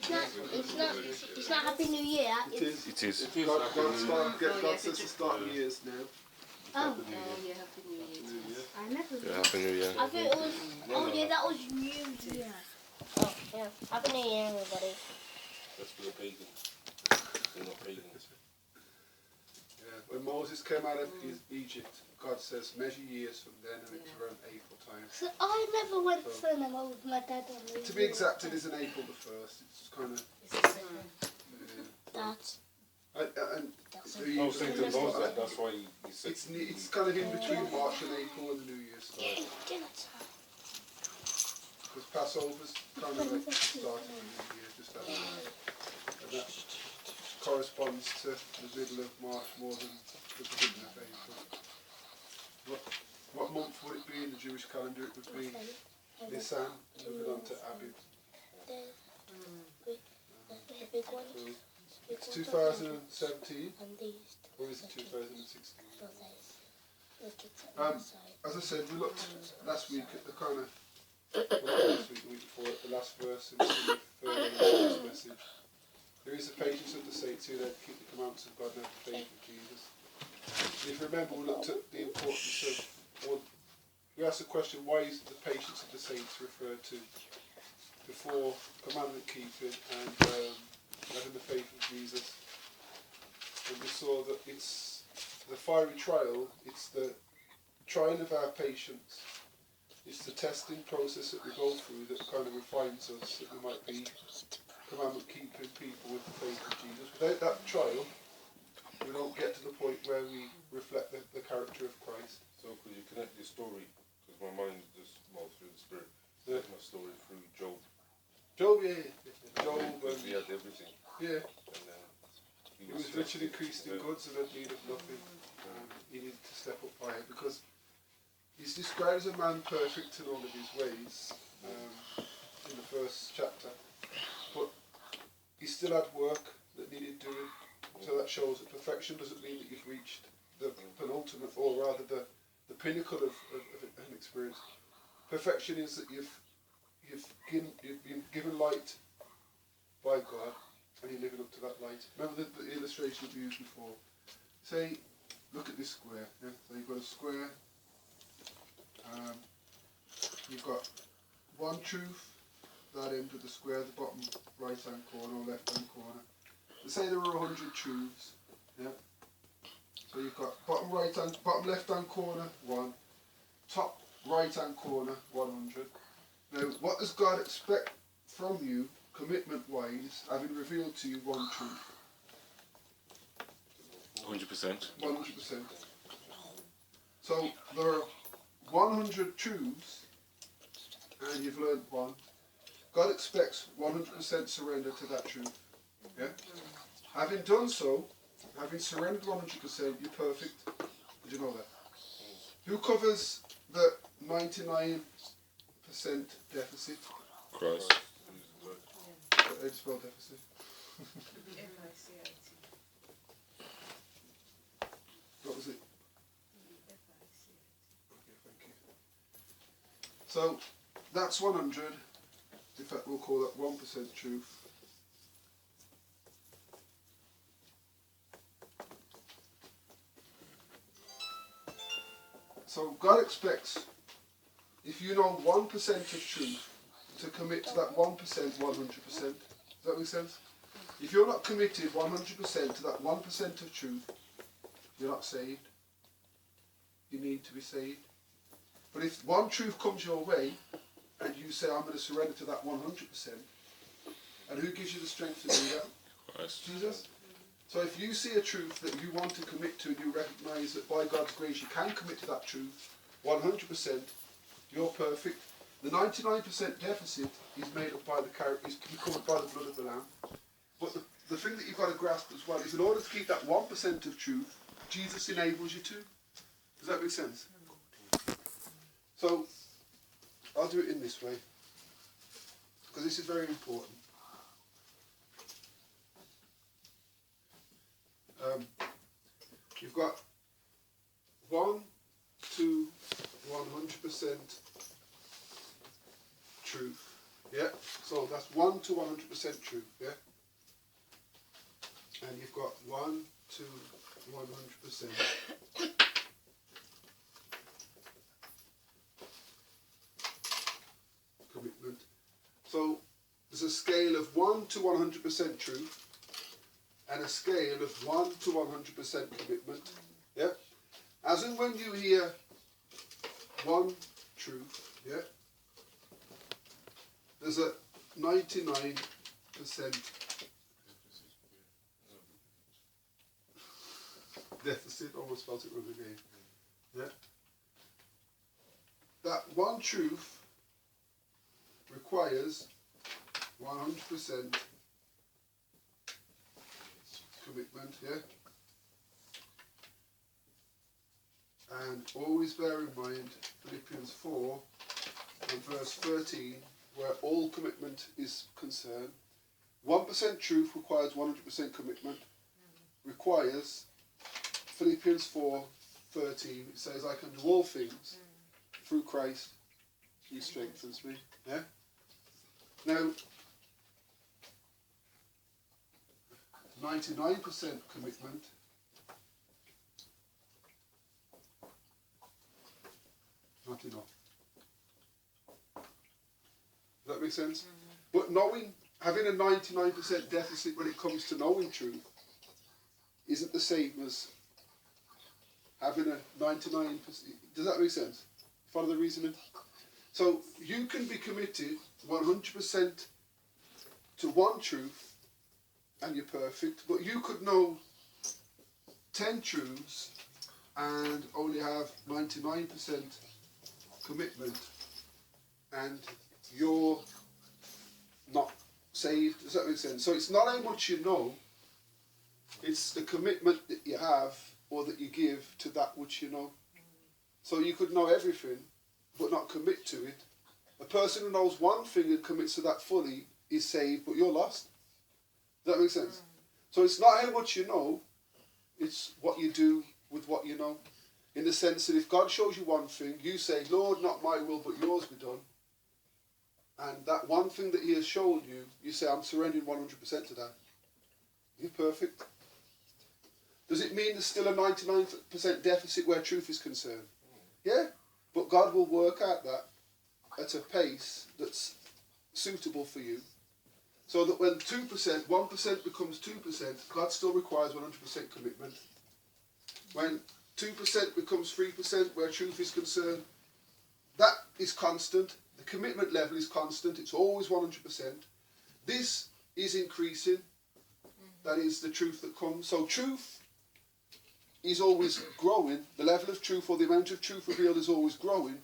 It's not Happy New Year. It is. It is. God says to start New Year's now. Oh. Yeah, Happy New Year. I never. Yeah, Happy New Year. I think it was. Oh yeah, that was New Year. Oh yeah, Happy New Year, everybody. That's for the pagans. They're not pagans. Yeah. When Moses came out of Egypt, God says measure years from then, and it's around April time. So I never went for them with my dad on New Year. To be exact, it is in April the 1st. It's kind of. That's. And No, Satan knows that. That's why he said. it's kind of in between March and April and the New Year starts. Because Passover's kind of like the start of the New Year, just after. And that corresponds to the middle of March more than the beginning of April. What month would it be in the Jewish calendar? It would be Nisan, moving on to Abib. The big one. It's 2017, or is it 2016? As I said, we looked last week at the kind of, last week, the week before, at the last verse in the third this message. There is the patience of the saints who then keep the commandments of God and have the faith of Jesus. And if you remember, we looked at the importance of, or we asked the question, why is the patience of the saints referred to before commandment keeping and having the faith of Jesus? And we saw that it's the fiery trial, it's the trying of our patience, it's the testing process that we go through that kind of refines us, that we might be commandment keeping people with the faith of Jesus. Without that trial, we don't get to the point where we reflect the character of Christ. So could you connect this story, because my mind just moves through the spirit, my story through Job. Job, yeah. Job, he had everything. Yeah. And then he was rich and increased in goods and had need of nothing. He needed to step up higher because he's described as a man perfect in all of his ways in the first chapter. But he still had work that needed doing. So that shows that perfection doesn't mean that you've reached the penultimate, or rather the pinnacle of an experience. Perfection is that you've been given light by God, and you're living up to that light. Remember the illustration we used before? Say, look at this square. Yeah? So you've got a square. You've got one truth, that end of the square, the bottom right-hand corner or left-hand corner. Let's say there were 100 truths. Yeah. So you've got bottom left-hand corner 1, top right-hand corner 100. Now, what does God expect from you, commitment-wise, having revealed to you one truth? 100%. 100%. So there are 100 truths, and you've learned one. God expects 100% surrender to that truth. Yeah? Having done so, having surrendered 100%, you're perfect. Did you know that? Who covers the 99% deficit? Christ. How do you spell deficit? What was it? Okay, thank you. So, that's 100. In fact, we'll call that 1% truth. So God expects, if you know 1% of truth, to commit to that 1% 100%. Does that make sense? If you're not committed 100% to that 1% of truth, you're not saved. You need to be saved. But if one truth comes your way, and you say, I'm going to surrender to that 100%, and who gives you the strength to do that? Christ. Jesus. So if you see a truth that you want to commit to, and you recognise that by God's grace you can commit to that truth 100%, you're perfect. The 99% deficit is made up by the character, is covered by the blood of the Lamb. But the thing that you've got to grasp as well is, in order to keep that 1% of truth, Jesus enables you to. Does that make sense? So I'll do it in this way, because this is very important. You've got 1 to 100% truth. Yeah? So that's 1 to 100% truth, yeah? And you've got 1 to 100% commitment. So there's a scale of 1 to 100% truth and a scale of 1 to 100% commitment. Yeah? As in when you hear one truth, yeah, there's a 99% deficit. Almost spelled it wrong again. Yeah? That one truth requires 100% commitment, yeah? And always bear in mind Philippians 4 and verse 13, where all commitment is concerned. 1% truth requires 100% commitment. Requires Philippians 4:13. It says, I can do all things through Christ who strengthens me. Yeah? Now, 99% commitment not enough. Does that make sense? But having a 99% deficit when it comes to knowing truth isn't the same as having a 99%. Does that make sense? Follow the reasoning? So you can be committed 100% to one truth and you're perfect, but you could know 10 truths and only have 99% commitment and you're not saved. Does that make sense? So it's not how much you know, it's the commitment that you have or that you give to that which you know. So you could know everything but not commit to it. A person who knows one thing and commits to that fully is saved, but you're lost. Does that make sense? So it's not how much you know, it's what you do with what you know. In the sense that if God shows you one thing, you say, Lord, not my will, but yours be done. And that one thing that he has shown you, you say, I'm surrendering 100% to that. You're perfect. Does it mean there's still a 99% deficit where truth is concerned? Yeah, but God will work out that at a pace that's suitable for you. So that when 1% becomes 2%, God still requires 100% commitment. When 2% becomes 3% where truth is concerned, that is constant. The commitment level is constant. It's always 100%. This is increasing. That is the truth that comes. So truth is always growing. The level of truth or the amount of truth revealed is always growing.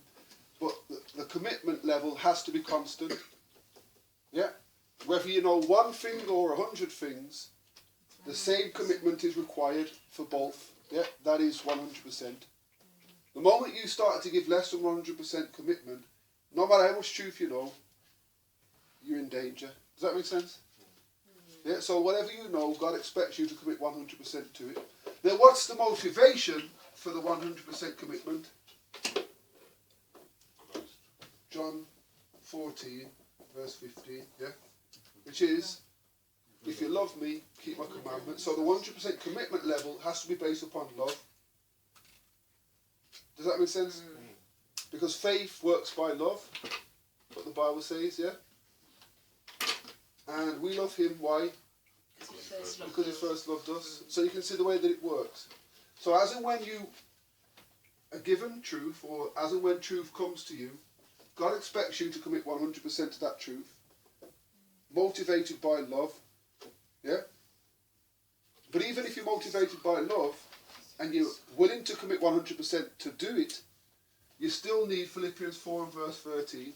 But the commitment level has to be constant. Yeah? Whether you know one thing or 100 things, the same commitment is required for both. Yeah, that is 100%. The moment you start to give less than 100% commitment, no matter how much truth you know, you're in danger. Does that make sense? Yeah, so whatever you know, God expects you to commit 100% to it. Now, what's the motivation for the 100% commitment? John 14, verse 15, yeah? Which is, if you love me, keep my commandments. So the 100% commitment level has to be based upon love. Does that make sense? Because faith works by love, what the Bible says, yeah? And we love him, why? Because he first loved us. So you can see the way that it works. So as and when you are given truth, or as and when truth comes to you, God expects you to commit 100% to that truth, motivated by love, yeah? But even if you're motivated by love, and you're willing to commit 100% to do it, you still need Philippians 4 and verse 13.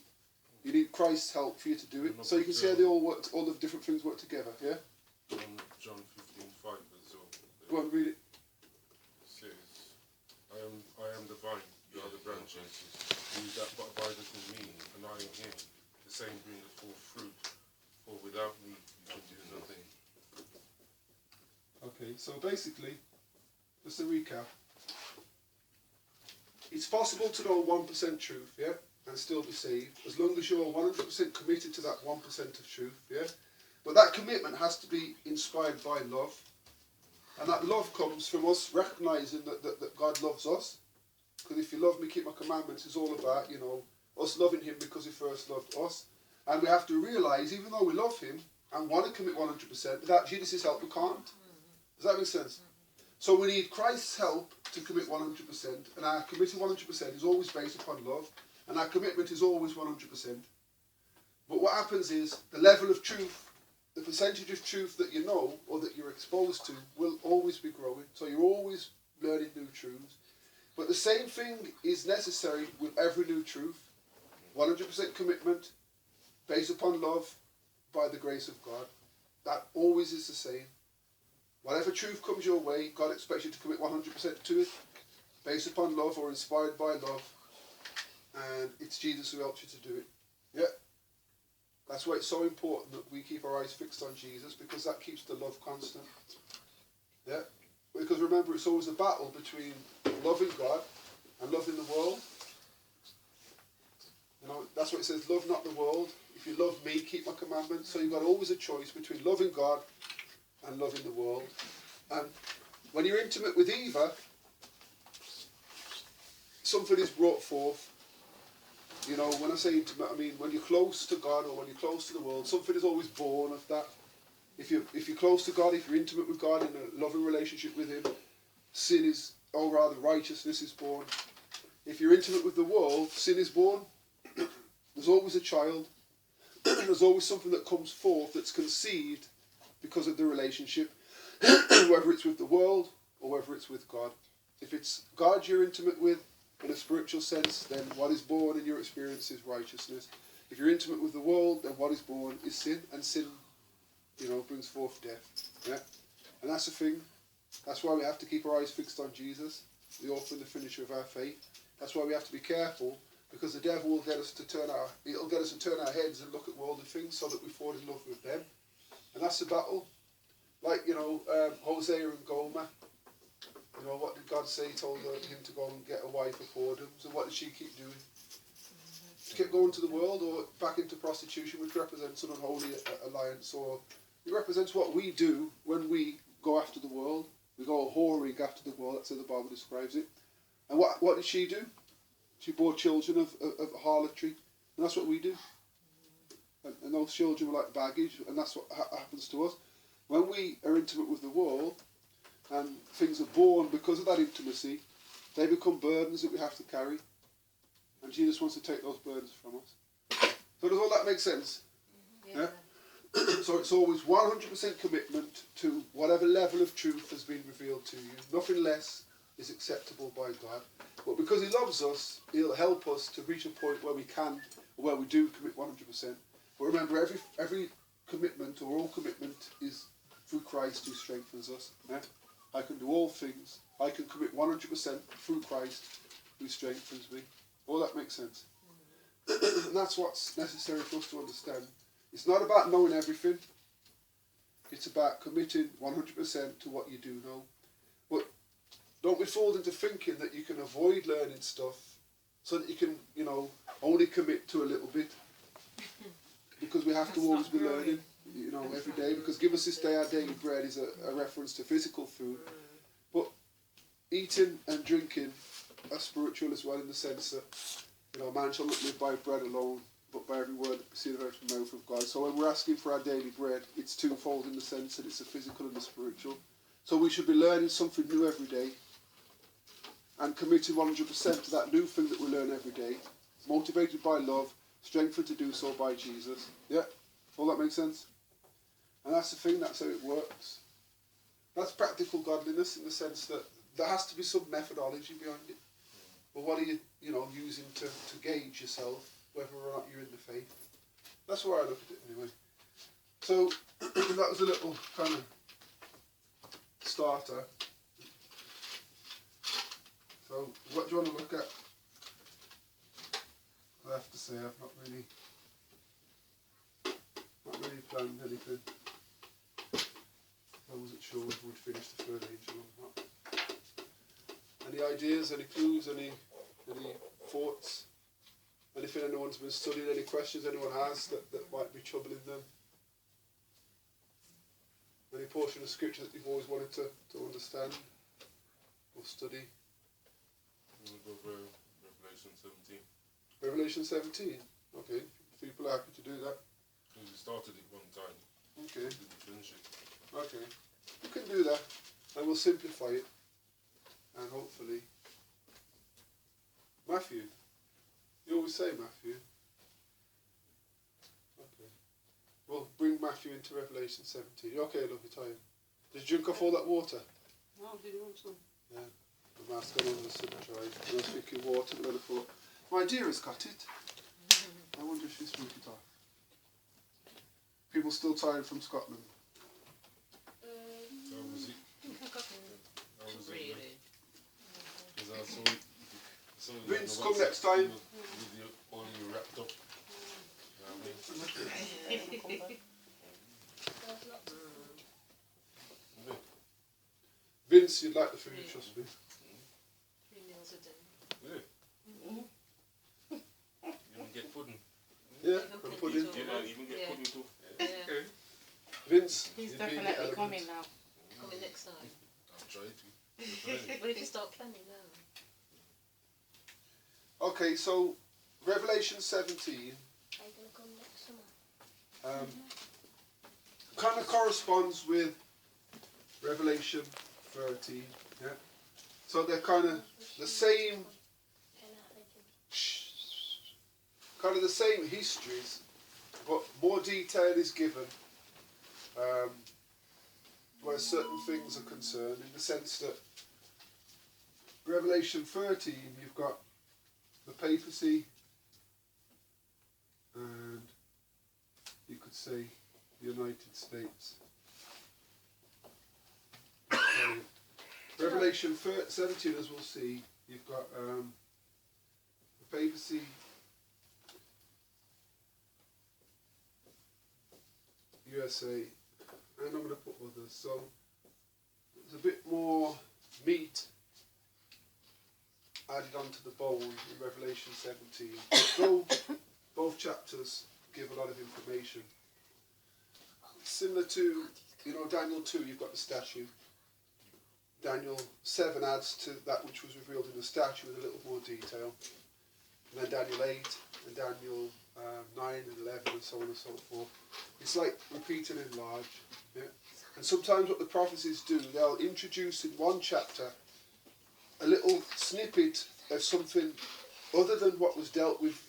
You need Christ's help for you to do it. So you can see how they all work, all the different things work together, yeah? John 15:5 as well. Go on, read it. It says, I am the vine, you are the branches. He that abideth in me, and I in him, the same bringeth forth fruit. For without me, you can do nothing. Okay, so basically, just a recap. It's possible to know 1% truth, yeah? and still be saved, as long as you're 100% committed to that 1% of truth, yeah? But that commitment has to be inspired by love. And that love comes from us recognising that God loves us. Because if you love me, keep my commandments, is all about, you know, us loving him because he first loved us. And we have to realise, even though we love him and want to commit 100%, without Jesus' help we can't. Does that make sense? So we need Christ's help to commit 100%, and our committing 100% is always based upon love, and our commitment is always 100%. But what happens is, the level of truth, the percentage of truth that you know, or that you're exposed to, will always be growing. So you're always learning new truths. But the same thing is necessary with every new truth. 100% commitment, based upon love, by the grace of God. That always is the same. Whatever truth comes your way, God expects you to commit 100% to it, based upon love or inspired by love. And it's Jesus who helps you to do it. Yeah. That's why it's so important that we keep our eyes fixed on Jesus, because that keeps the love constant. Yeah? Because remember, it's always a battle between loving God and loving the world. You know, that's what it says, love not the world. If you love me, keep my commandments. So you've got always a choice between loving God and loving the world. And when you're intimate with either, something is brought forth. You know, when I say intimate, I mean when you're close to God or when you're close to the world, something is always born of that. If you're close to God, if you're intimate with God in a loving relationship with him, sin is, or rather righteousness is born. If you're intimate with the world, sin is born. There's always a child. There's always something that comes forth that's conceived because of the relationship, whether it's with the world or whether it's with God. If it's God you're intimate with, in a spiritual sense, then what is born in your experience is righteousness. If you're intimate with the world, then what is born is sin, and sin, you know, brings forth death. Yeah? And that's the thing. That's why we have to keep our eyes fixed on Jesus, the author and the finisher of our faith. That's why we have to be careful, because the devil will get us to turn our heads and look at worldly things so that we fall in love with them. And that's the battle. Like, you know, Hosea and Gomer. You know, what did God say? He told him to go and get a wife of whoredoms. And what did she keep doing? She kept going to the world or back into prostitution, which represents an unholy alliance. Or it represents what we do when we go after the world. We go whoring after the world. That's how the Bible describes it. And what did she do? She bore children of harlotry. And that's what we do. And those children were like baggage. And that's what happens to us. When we are intimate with the world, and things are born because of that intimacy, they become burdens that we have to carry. And Jesus wants to take those burdens from us. So does all that make sense? Yeah? So it's always 100% commitment to whatever level of truth has been revealed to you. Nothing less is acceptable by God. But because he loves us, he'll help us to reach a point where we can, or where we do commit 100%. But remember, every commitment, or all commitment, is through Christ who strengthens us. Yeah? I can do all things. I can commit 100% through Christ who strengthens me. All that makes sense. And that's what's necessary for us to understand. It's not about knowing everything. It's about committing 100% to what you do know. But don't be fooled into thinking that you can avoid learning stuff so that you can, you know, only commit to a little bit. Because we have to always be learning, you know, every day. Because give us this day our daily bread is a reference to physical food. But eating and drinking are spiritual as well, in the sense that, you know, man shall not live by bread alone, but by every word that proceedeth out of the mouth of God. So when we're asking for our daily bread, it's twofold in the sense that it's the physical and the spiritual. So we should be learning something new every day and committing 100% to that new thing that we learn every day, motivated by love, strengthened to do so by Jesus. Yeah? All that makes sense? And that's the thing, that's how it works. That's practical godliness in the sense that there has to be some methodology behind it. But what are you, using to gauge yourself, whether or not you're in the faith? That's where I look at it anyway. So, that was a little kind of starter. So, what do you want to look at? I have to say, I've not really planned anything. I wasn't sure if we'd finish the third angel or not. Any ideas, any clues, any thoughts, any anything anyone's been studying, any questions anyone has that might be troubling them? Any portion of scripture that you've always wanted to understand or study? We'll go over Revelation 17. Revelation 17? Okay, people are happy to do that. We started it one time. Okay, Didn't finish it. okay. You can do that, and we'll simplify it, and hopefully... Matthew. You always say Matthew. Okay. We'll bring Matthew into Revelation 17. You okay, lovely time? Did you drink off all that water? No, did you want some? Yeah. The mask got on the sun dried. I was drinking water, but then I thought, my dear has got it. I wonder if she's drunk it off. People still tired from Scotland. How was it? How was it? Really? Because I saw it. Vince, come next time. With your all you wrapped up. Vince, you'd like the food, trust me. 3 meals a day. Yeah. You can get pudding. Yeah, and pudding. Yeah, even get pudding too. Okay. Vince, He's you'd be in the definitely element. coming now. Coming next time. I'll try to. But if you start planning now. Okay, so Revelation 17 I'm gonna come next summer. kind of corresponds with Revelation 13. Yeah. So they're kind of the same, kind of the same histories, but more detail is given where certain things are concerned, in the sense that Revelation 13, you've got the papacy and you could say the United States. Revelation 17, as we'll see, you've got the papacy, USA, and I'm going to put others. So there's a bit more meat added onto the bone in Revelation 17. Though both chapters give a lot of information. Similar to, Daniel 2, you've got the statue. Daniel 7 adds to that which was revealed in the statue with a little more detail. And then Daniel 8 and Daniel 9 and 11 and so on and so forth. It's like repeat and enlarge. Yeah? And sometimes what the prophecies do, they'll introduce in one chapter a little snippet of something other than what was dealt with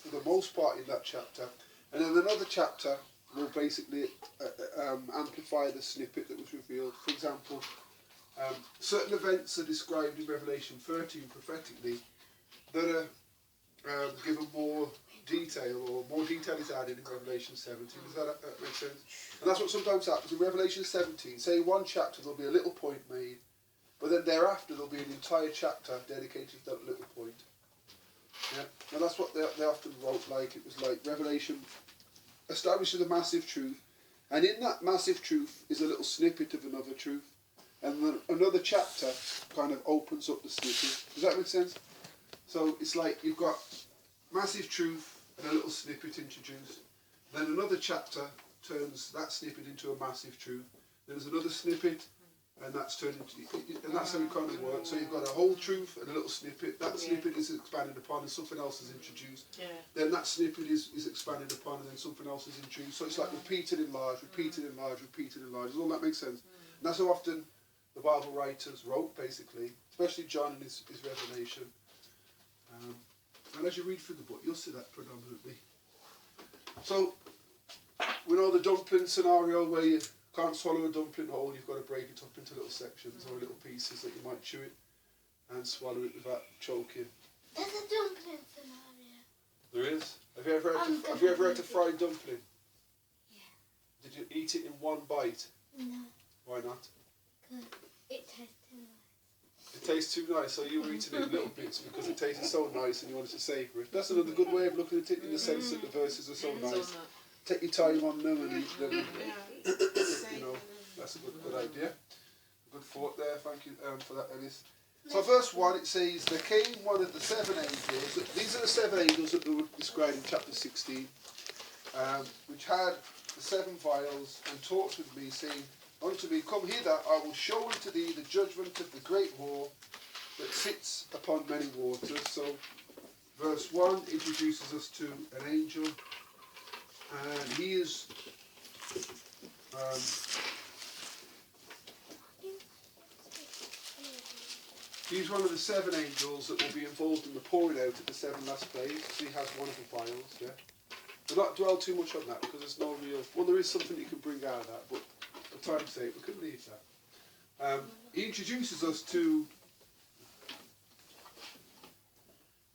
for the most part in that chapter. And then another chapter will basically amplify the snippet that was revealed. For example, certain events are described in Revelation 13 prophetically that are given more detail, or more detail is added in Revelation 17. Does that make sense? And that's what sometimes happens in Revelation 17. Say one chapter there'll be a little point made, but then thereafter there'll be an entire chapter dedicated to that little point. Yeah, and that's what they often wrote like. It was like Revelation establishes a massive truth, and in that massive truth is a little snippet of another truth, and then another chapter kind of opens up the snippet. Does that make sense? So it's like you've got massive truth and a little snippet introduced. Then another chapter turns that snippet into a massive truth. There's another snippet, and that's turned into, and that's how it kind of works. So you've got a whole truth and a little snippet. That snippet is expanded upon, and something else is introduced. Yeah. Then that snippet is expanded upon, and then something else is introduced. So it's like repeated, enlarged, repeated, enlarged, repeated, enlarged. Does all that make sense? And that's how often the Bible writers wrote, basically, especially John in his Revelation. And as you read through the book, you'll see that predominantly. So, we know the dumpling scenario where you can't swallow a dumpling whole, you've got to break it up into little sections or little pieces that you might chew it and swallow it without choking. There's a dumpling scenario. There is? Have you ever had a fried dumpling? Yeah. Did you eat it in one bite? No, Why not? because it tastes too nice. It tastes too nice, so you were eating it in little bits because it tasted so nice and you wanted to savour it. That's another good way of looking at it, in the sense that the verses are so nice. Take your time on them and eat them. That's a good idea. Good thought there. Thank you for that, Ellis. So verse 1 it says, there came one of the 7 angels, these are the 7 angels that were described in chapter 16, which had the 7 vials, and talked with me, saying unto me, come hither, I will show unto thee the judgment of the great whore that sits upon many waters. So verse 1 introduces us to an angel, and he is he's one of the 7 angels that will be involved in the pouring out at the 7 last plagues. He has one of the vials, yeah. We'll not dwell too much on that because there's no real... Well, there is something you can bring out of that, but for time's sake, we can leave that. He introduces us to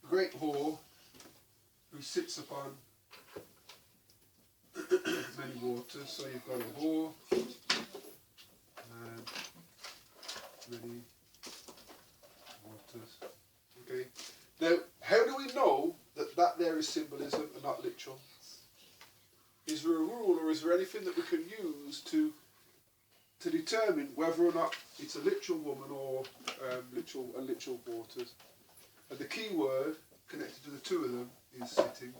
the great whore who sits upon many waters. So you've got a whore and many waters. Okay. Now, how do we know that there is symbolism and not literal? Is there a rule, or is there anything that we can use to determine whether or not it's a literal woman or literal waters? And the key word connected to the 2 of them is sitting.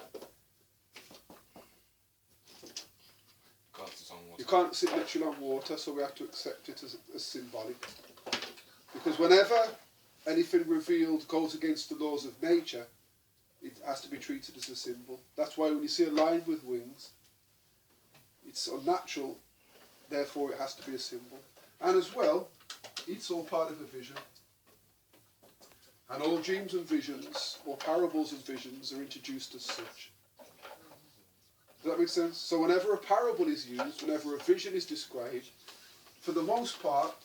You can't sit literally on water, so we have to accept it as symbolic. Because whenever anything revealed goes against the laws of nature, it has to be treated as a symbol. That's why when you see a lion with wings, it's unnatural, therefore it has to be a symbol. And as well, it's all part of a vision. And all dreams and visions, or parables and visions, are introduced as such. Does that make sense? So whenever a parable is used, whenever a vision is described, for the most part,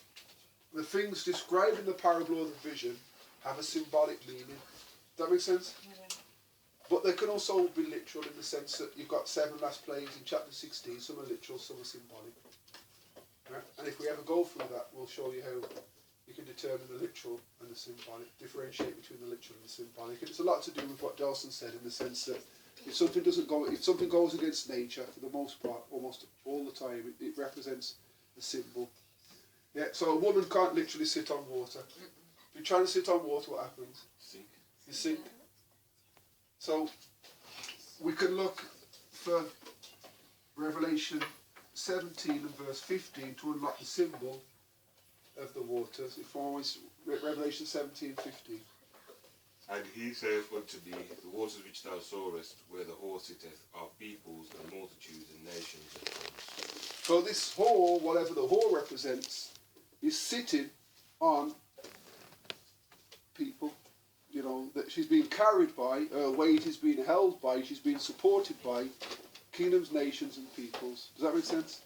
the things described in the parable or the vision have a symbolic meaning. Does that make sense? But they can also be literal in the sense that you've got 7 last plagues in chapter 16. Some are literal, some are symbolic. Right? And if we ever go through that, we'll show you how you can determine the literal and the symbolic, differentiate between the literal and the symbolic. And it's a lot to do with what Delson said, in the sense that if something goes against nature, for the most part, almost all the time, it represents a symbol. Yeah. So a woman can't literally sit on water. If you're trying to sit on water, what happens? Sink. You sink. So we can look for Revelation 17 and verse 15 to unlock the symbol of the waters. If always Revelation 17:15. And he saith unto me, the waters which thou sawest, where the whore sitteth, are peoples and multitudes and nations and tongues. So this whore, whatever the whore represents, is sitting on people. You know, that she's being carried by, her weight is being held by, she's being supported by kingdoms, nations and peoples. Does that make sense?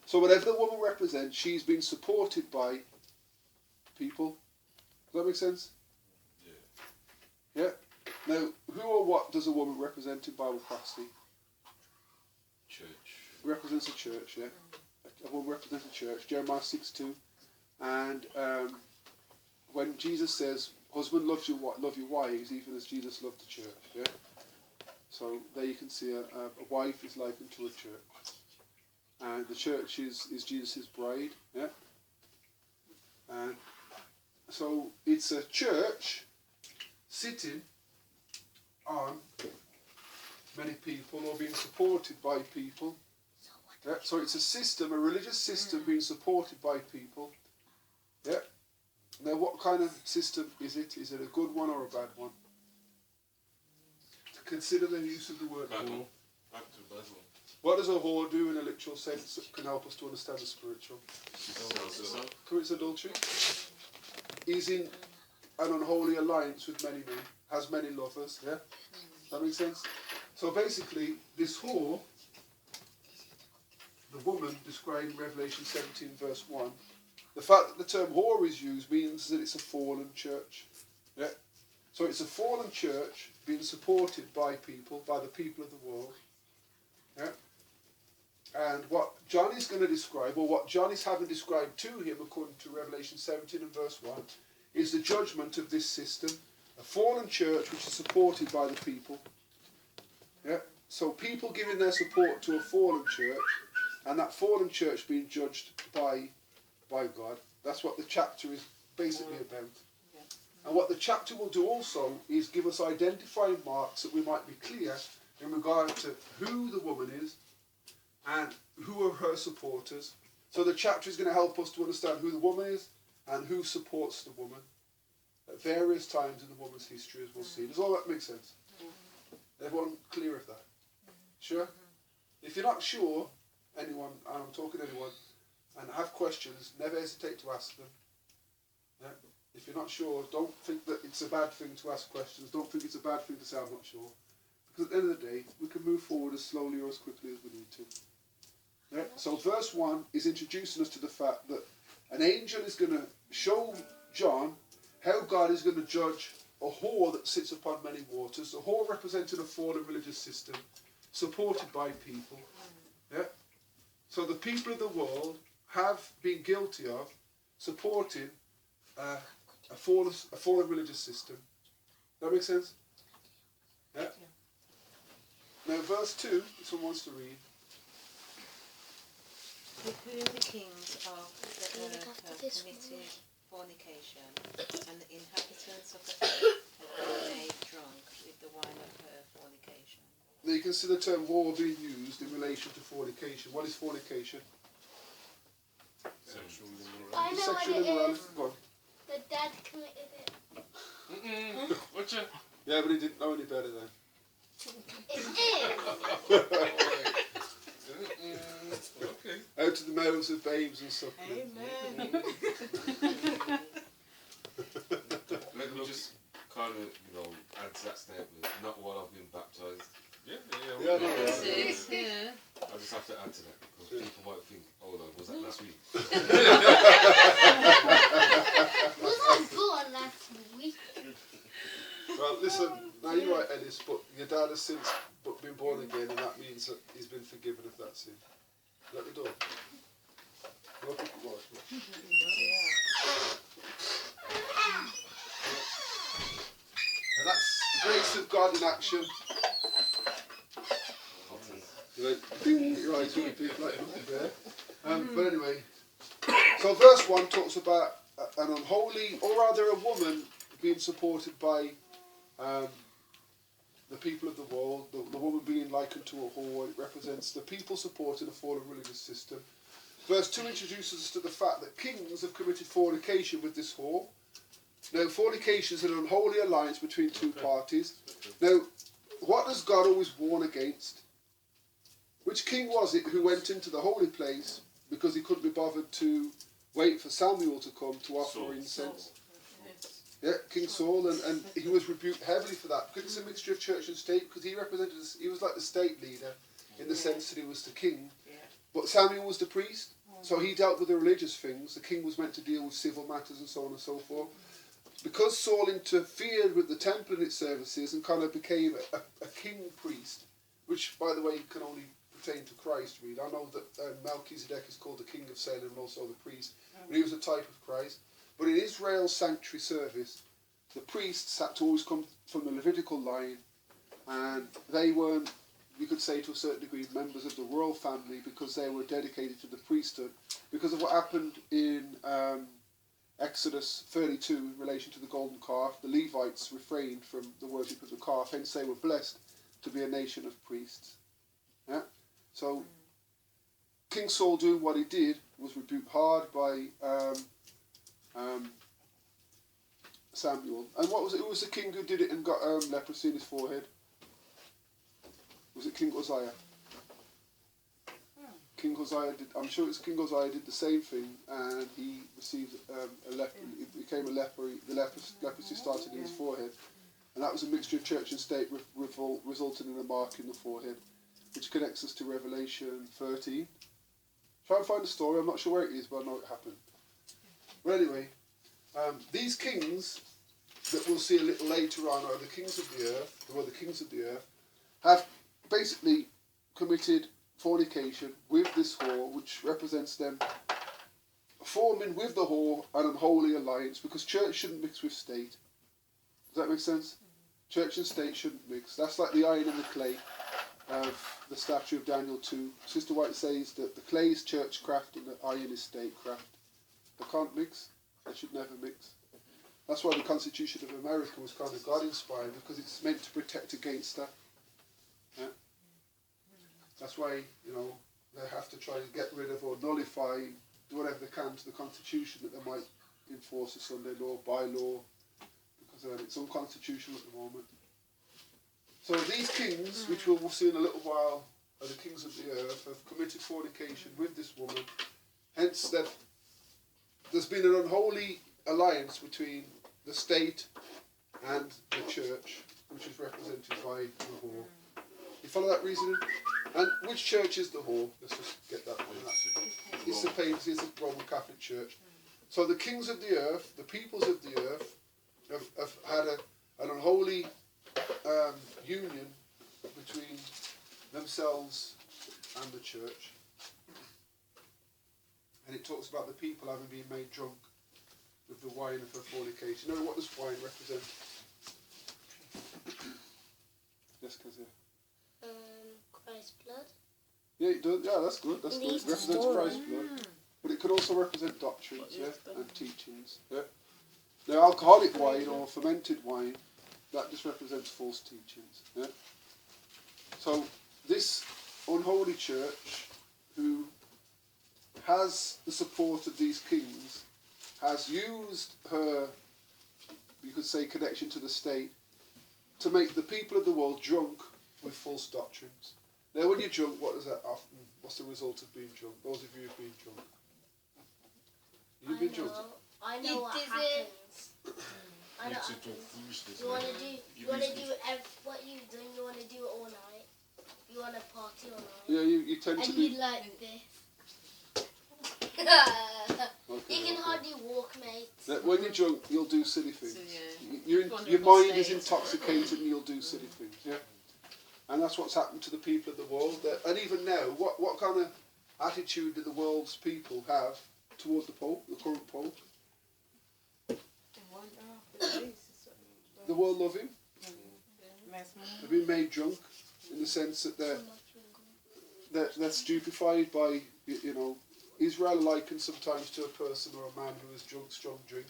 So whatever the woman represents, she's being supported by people. Does that make sense? Yeah. Now, who or what does a woman represent in Bible prophecy? Church. Represents a church, yeah. A woman represents a church. Jeremiah 6:2. And when Jesus says, husband, love your wives, even as Jesus loved the church, yeah. So there you can see a wife is likened to a church. And the church is Jesus' bride, yeah. And so it's a church sitting on many people, or being supported by people. Yeah? So it's a system, a religious system being supported by people. Yeah. Now what kind of system is it? Is it a good one or a bad one? Consider the use of the word whore. Back to bad one. What does a whore do in a literal sense that can help us to understand the spiritual? Commits adultery. He's in an unholy alliance with many men, has many lovers, yeah? That makes sense? So basically, this whore, the woman described in Revelation 17 verse 1, the fact that the term whore is used means that it's a fallen church. Yeah? So it's a fallen church being supported by people, by the people of the world. Yeah? And what John is going to describe, or what John is having described to him according to Revelation 17 and verse 1, is the judgment of this system. A fallen church which is supported by the people. Yeah? So people giving their support to a fallen church, and that fallen church being judged by God. That's what the chapter is basically about. And what the chapter will do also is give us identifying marks that we might be clear in regard to who the woman is and who are her supporters. So the chapter is going to help us to understand who the woman is and who supports the woman at various times in the woman's history, as we'll see. Does all that make sense? Everyone clear of that? Sure? If you're not sure, anyone, and I'm talking to anyone, and have questions, never hesitate to ask them. Yeah? If you're not sure, don't think that it's a bad thing to ask questions. Don't think it's a bad thing to say, I'm not sure. Because at the end of the day, we can move forward as slowly or as quickly as we need to. Yeah? So verse 1 is introducing us to the fact that an angel is going to show John how God is going to judge a whore that sits upon many waters. The whore representing a fallen religious system supported by people. Yeah? So the people of the world have been guilty of supporting a fallen religious system. That makes sense? Yeah? Now verse 2, if someone wants to read. With whom the kings of the earth have committed fornication, and the inhabitants of the earth have been made drunk with the wine of her fornication. Now you can see the term whore being used in relation to fornication. What is fornication? Sexual I immorality. know Sexual what it immorality. is. Go on. The dad committed it. What's it? Yeah, but he didn't know any better then. It is. Okay. Out of the mouths of babes and suckling. Amen. Let me just kind of, add to that statement. Not while I've been baptised. Yeah. Yeah, no, That's yeah. it, yeah. I just have to add to that because people might think, hold on, was that last week? Was I born last week? Well, listen, now you're right, Ellis, but your dad has since been born again, and that means that he's been forgiven of that sin. Let the door. Go up and watch. And that's the grace of God in action. You know, ding, your eyes will be like there. But anyway, so verse 1 talks about an unholy, or rather a woman being supported by the people of the world, the woman being likened to a whore. It represents the people supporting a fallen religious system. Verse 2 introduces us to the fact that kings have committed fornication with this whore. Now, fornication is an unholy alliance between two parties. Now, what does God always warn against? Which king was it who went into the holy place because he couldn't be bothered to wait for Samuel to come to offer Saul. incense? Yeah, King Saul, and he was rebuked heavily for that because it's a mixture of church and state, because he was like the state leader in the sense that he was the king. Yeah. But Samuel was the priest, so he dealt with the religious things. The king was meant to deal with civil matters and so on and so forth. Because Saul interfered with the temple and its services and kind of became a king priest, which, by the way, can only pertain to Christ, really. I know that Melchizedek is called the king of Salem and also the priest, but he was a type of Christ. But in Israel's sanctuary service, the priests had to always come from the Levitical line, and they weren't, you could say to a certain degree, members of the royal family because they were dedicated to the priesthood. Because of what happened in Exodus 32 in relation to the golden calf, the Levites refrained from the worship of the calf, hence they were blessed to be a nation of priests. Yeah? So King Saul doing what he did was rebuked hard by Samuel. And what was it? Who was the king who did it and got leprosy in his forehead? Was it King Uzziah? King Uzziah did. I'm sure it's King Uzziah did the same thing, and he received a leper. He became a leper. The leprosy started in his forehead, and that was a mixture of church and state, resulting in a mark in the forehead, which connects us to Revelation 13. Try and find the story. I'm not sure where it is, but I know it happened. But anyway, these kings that we'll see a little later on are the kings of the earth, or the kings of the earth, have basically committed fornication with this whore, which represents them forming with the whore an unholy alliance, because church shouldn't mix with state. Does that make sense? Church and state shouldn't mix. That's like the iron and the clay of the statue of Daniel 2. Sister White says that the clay is church craft and the iron is state craft. They can't mix. They should never mix. That's why the Constitution of America was kind of God-inspired, because it's meant to protect against that. Yeah? That's why, you know, they have to try and get rid of or nullify, do whatever they can to the Constitution that they might enforce a Sunday law, by law, because it's unconstitutional at the moment. So these kings, which we'll see in a little while, are the kings of the earth, have committed fornication with this woman. Hence, that there's been an unholy alliance between the state and the church, which is represented by the whore. You follow that reasoning? And which church is the whore? Let's just get that one. It's the papacy, it's the Roman Catholic Church. So the kings of the earth, the peoples of the earth, have had an unholy union between themselves and the church. And it talks about the people having been made drunk with the wine of her fornication. Now, what does wine represent? Yes, Kazia. Christ's blood. Yeah, it does. Yeah, that's good. That's good. It represents Christ's blood. But it could also represent doctrines, yeah, and teachings. Yeah. Now, alcoholic wine or fermented wine, that just represents false teachings. Yeah. So this unholy church, who has the support of these kings, has used her, you could say, connection to the state to make the people of the world drunk with false doctrines. Now, when you're drunk, what does that often? What's the result of being drunk? Those of you who've been drunk. You've been drunk. I know what happens. I know what happens. You want to do what you've done. You want to do it all night. You want to party all night. Yeah, you tend to And be. you like this. Okay, You can hardly walk, mate. That when you're drunk, you'll do silly things. So, yeah. Your mind is intoxicated and you'll do silly things. Yeah. And that's what's happened to the people of the world. And even now, what kind of attitude do the world's people have toward the Pope, the current Pope? The world love him. They've been made drunk in the sense that they're stupefied by, you know, Israel likened sometimes to a person or a man who has drunk strong drink.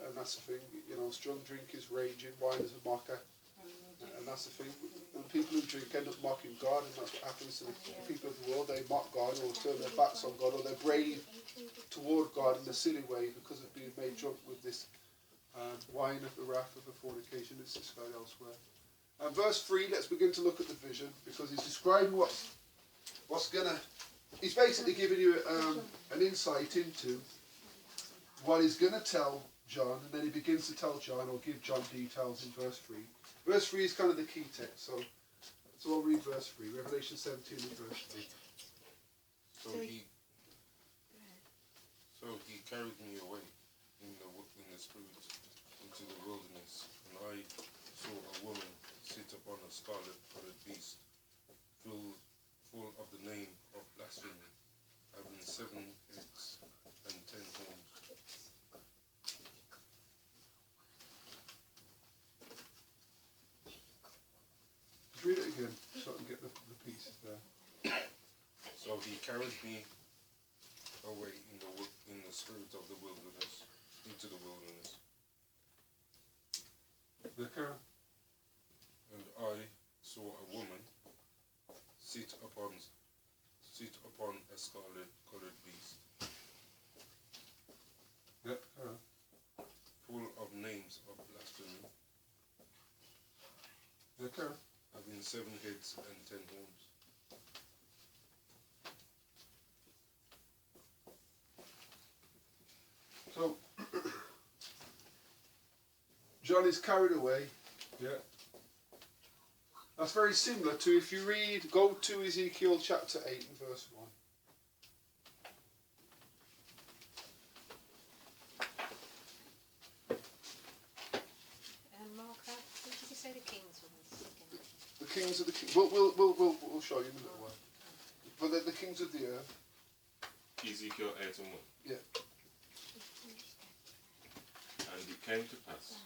And that's the thing, you know, strong drink is raging, wine is a mocker. And that's the thing. And people who drink end up mocking God, and that's what happens to the people of the world. They mock God, or turn their backs on God, or they're brave toward God in a silly way because of being made drunk with this wine of the wrath of the fornication that's described elsewhere. And verse 3, let's begin to look at the vision, because he's describing what's gonna. He's basically giving you an insight into what he's gonna tell John, and then he begins to tell John, or give John details in verse 3. Verse 3 is kind of the key text, so I'll read verse 3, Revelation 17 and verse 3. So he carried me away in the spirit into the wilderness, and I saw a woman sit upon a scarlet-coloured beast, full of the name of blasphemy, having 7 heads and 10 horns. Read it again, so I can get the pieces there. So he carried me away in the spirit of the wilderness, into the wilderness. And I saw a woman sit upon a scarlet-coloured beast, full of names of blasphemy, having 7 heads and 10 horns. So, John is carried away. Yeah. That's very similar to, if you read, go to Ezekiel chapter 8 and verse 1. Mark, what did you say the kings were? The kings of the kings. We'll show you in a little while. But they're the kings of the earth. Ezekiel 8 and 1. Yeah. And it came to pass.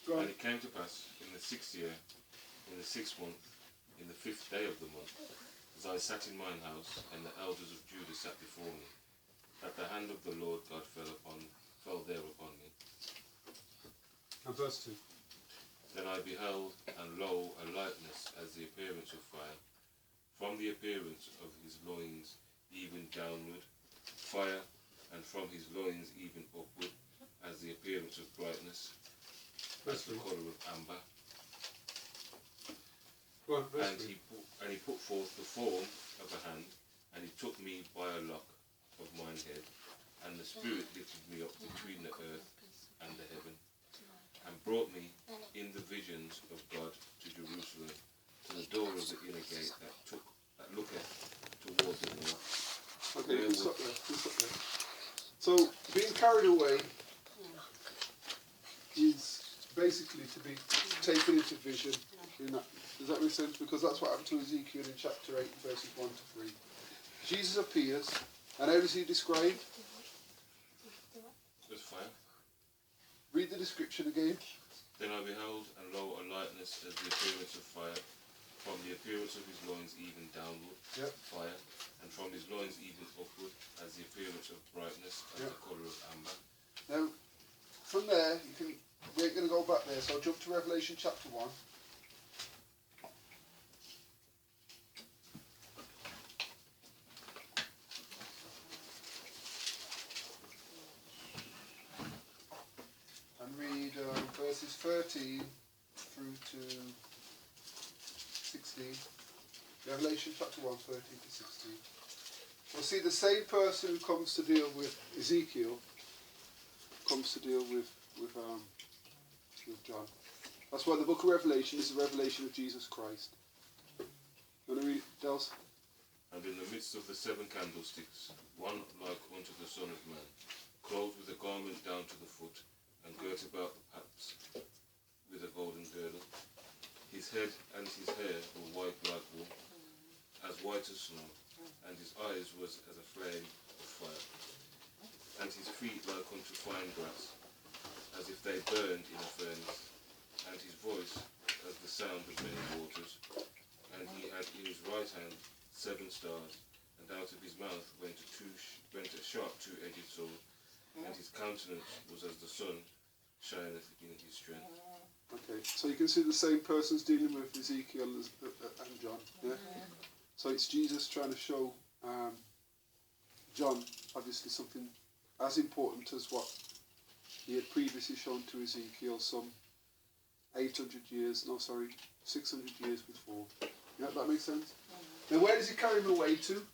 Go on. And it came to pass in the 6th year, in the 6th month, in the 5th day of the month, as I sat in mine house, and the elders of Judah sat before me, that the hand of the Lord God fell there upon me. And verse 2. Then I beheld, and lo, a likeness as the appearance of fire, from the appearance of his loins even downward, fire, and from his loins even upward, as the appearance of brightness, as the colour of amber. Go on, verse And he put forth the form of a hand, and he took me by a lock of mine head, and the Spirit lifted me up between the earth and the heaven, and brought me in the visions of God to Jerusalem, to the door of the inner gate that looketh toward the north. Okay, you can stop there. So, being carried away is basically to be taken into vision. Does that make sense? Because that's what happened to Ezekiel in chapter 8, verses 1 to 3. Jesus appears, and how does he describe? As fire. Read the description again. Then I beheld, and lo, a likeness as the appearance of fire, from the appearance of his loins even downward, fire, and from his loins even upward, as the appearance of brightness, as the colour of amber. Now, from there, we're going to go back there, so I'll jump to Revelation chapter 1. And read verses 13 through to 16. Revelation chapter 1, 13 to 16. We'll see the same person who comes to deal with Ezekiel comes to deal with John. That's why the book of Revelation is the revelation of Jesus Christ. You want to read it, Dels? And in the midst of the 7 candlesticks, one like unto the Son of Man, clothed with a garment down to the foot, and girt about the paps with a golden girdle. His head and his hair were white like wool, as white as snow, and his eyes was as a flame of fire, and his feet like unto fine grass, as if they burned in a furnace, and his voice as the sound of many waters. And he had in his right hand 7 stars, and out of his mouth went a sharp 2-edged sword, and his countenance was as the sun shineth in his strength. Okay, so you can see the same person's dealing with Ezekiel and John. Yeah. So it's Jesus trying to show John obviously something as important as what he had previously shown to Ezekiel some 600 years before. Yeah, that makes sense? Now where does he carry him away to?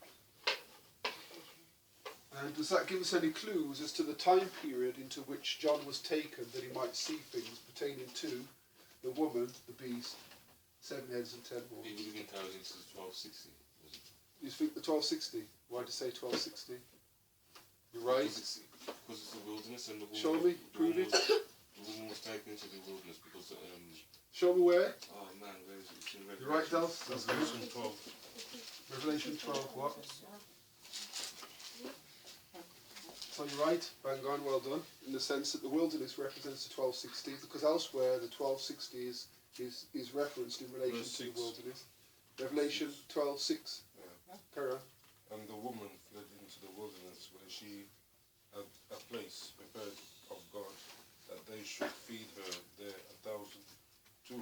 And does that give us any clues as to the time period into which John was taken that he might see things pertaining to the woman, the beast, 7 heads and 10 horns? He would have been carried into 1260. You think the 1260? Why do you say 1260? You're right. Because it's the wilderness, and the woman, Show me, prove it. The woman was taken into the wilderness because Show me where. oh man, where is it? It's in Revelation. You're right, Dels. That's good. Revelation 12. Revelation 12, what? So you're right, bang on, well done. In the sense that the wilderness represents the 1260, because elsewhere the 1260 is referenced in relation to the wilderness. Revelation 12:6. Yeah. Carry on. And the woman fled into the wilderness, where she had a place prepared of God, that they should feed her there 1,203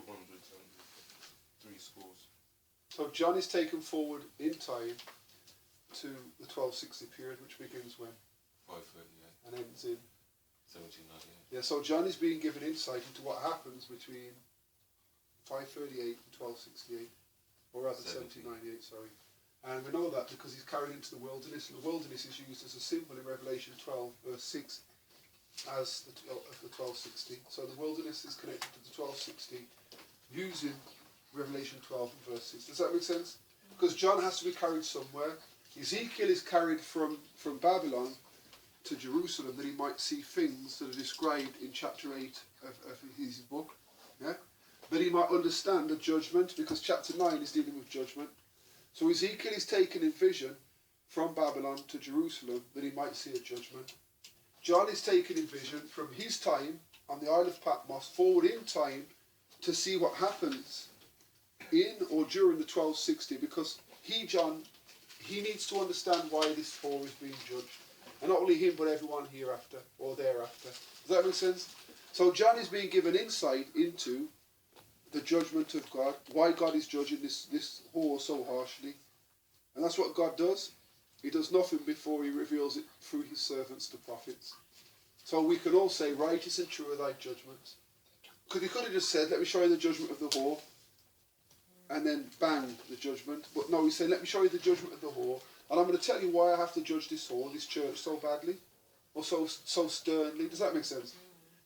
scores. So John is taken forward in time to the 1260 period, which begins when? 538. And ends in? 1798. Yeah, so John is being given insight into what happens between 538 and 1268, or rather 1798, sorry. And we know that because he's carried into the wilderness, and the wilderness is used as a symbol in Revelation 12, verse 6, as the 1260. So the wilderness is connected to the 1260 using Revelation 12 and verse 6. Does that make sense? Because John has to be carried somewhere. Ezekiel is carried from Babylon to Jerusalem that he might see things that are described in chapter 8 of his book. Yeah? That he might understand the judgment, because chapter 9 is dealing with judgment. So Ezekiel is taken in vision from Babylon to Jerusalem that he might see a judgment. John is taken in vision from his time on the Isle of Patmos forward in time to see what happens in or during the 1260, because John, he needs to understand why this Torah is being judged. And not only him, but everyone hereafter or thereafter. Does that make sense? So John is being given insight into the judgment of God, why God is judging this whore so harshly. And that's what God does. He does nothing before he reveals it through his servants, the prophets. So we can all say, righteous and true are thy judgments. Because he could have just said, let me show you the judgment of the whore. And then bang, the judgment. But no, he said, let me show you the judgment of the whore. And I'm going to tell you why I have to judge this whore, this church, so badly. Or so sternly. Does that make sense?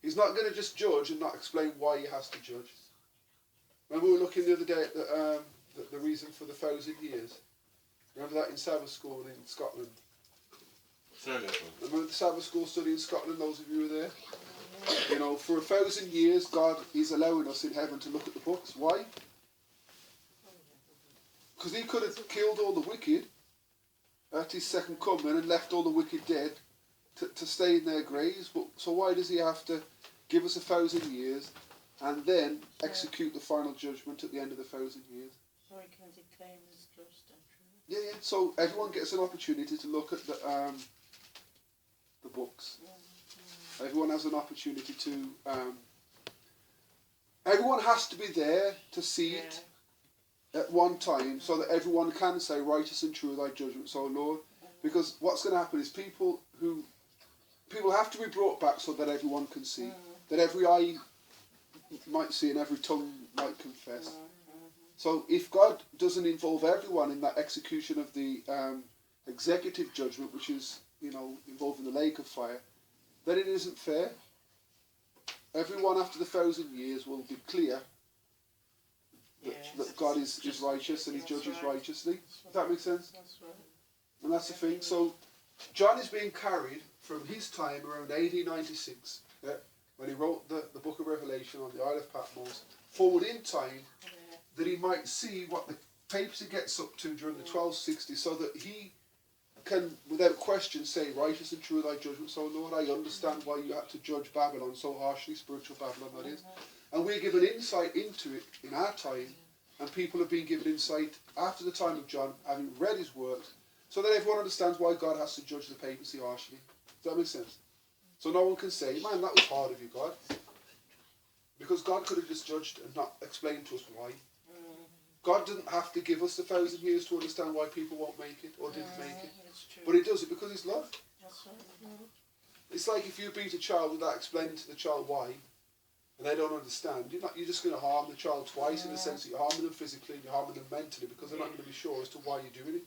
He's not going to just judge and not explain why he has to judge. Remember we were looking the other day at the reason for the 1,000 years? Remember that in Sabbath school in Scotland? Remember the Sabbath school study in Scotland, those of you who were there? You know, for 1,000 years, God is allowing us in heaven to look at the books. Why? Because he could have killed all the wicked at his second coming and left all the wicked dead to stay in their graves. But so why does he have to give us 1,000 years and then execute the final judgment at the end of the 1,000 years? So he can declare his just and true. Yeah. So everyone gets an opportunity to look at the books. Everyone has an opportunity to. Everyone has to be there to see it at one time, so that everyone can say, "Righteous and true are thy judgments, O Lord." Because what's going to happen is people have to be brought back so that everyone can see, that every eye might see and every tongue might confess. So if God doesn't involve everyone in that execution of the executive judgment, which is, involving the lake of fire, then it isn't fair. Everyone after the 1,000 years will be clear that God is righteous and he judges righteously. Does that make sense? That's right. And that's the thing. So John is being carried from his time around AD 96, when he wrote the book of Revelation on the Isle of Patmos, forward in time, that he might see what the papacy gets up to during the 1260, so that he can, without question, say, righteous and true are thy judgments, O Lord. I understand why you had to judge Babylon so harshly, spiritual Babylon that is. And we're given insight into it in our time, and people have been given insight after the time of John, having read his works, so that everyone understands why God has to judge the papacy harshly. Does that make sense? So no one can say, man, that was hard of you, God. Because God could have just judged and not explained to us why. God didn't have to give us the 1,000 years to understand why people won't make it or didn't make it. But he does it because he's love. That's right. It's like if you beat a child without explaining to the child why, and they don't understand, you're just going to harm the child twice, in the sense that you're harming them physically and you're harming them mentally, because they're not going to be sure as to why you're doing it.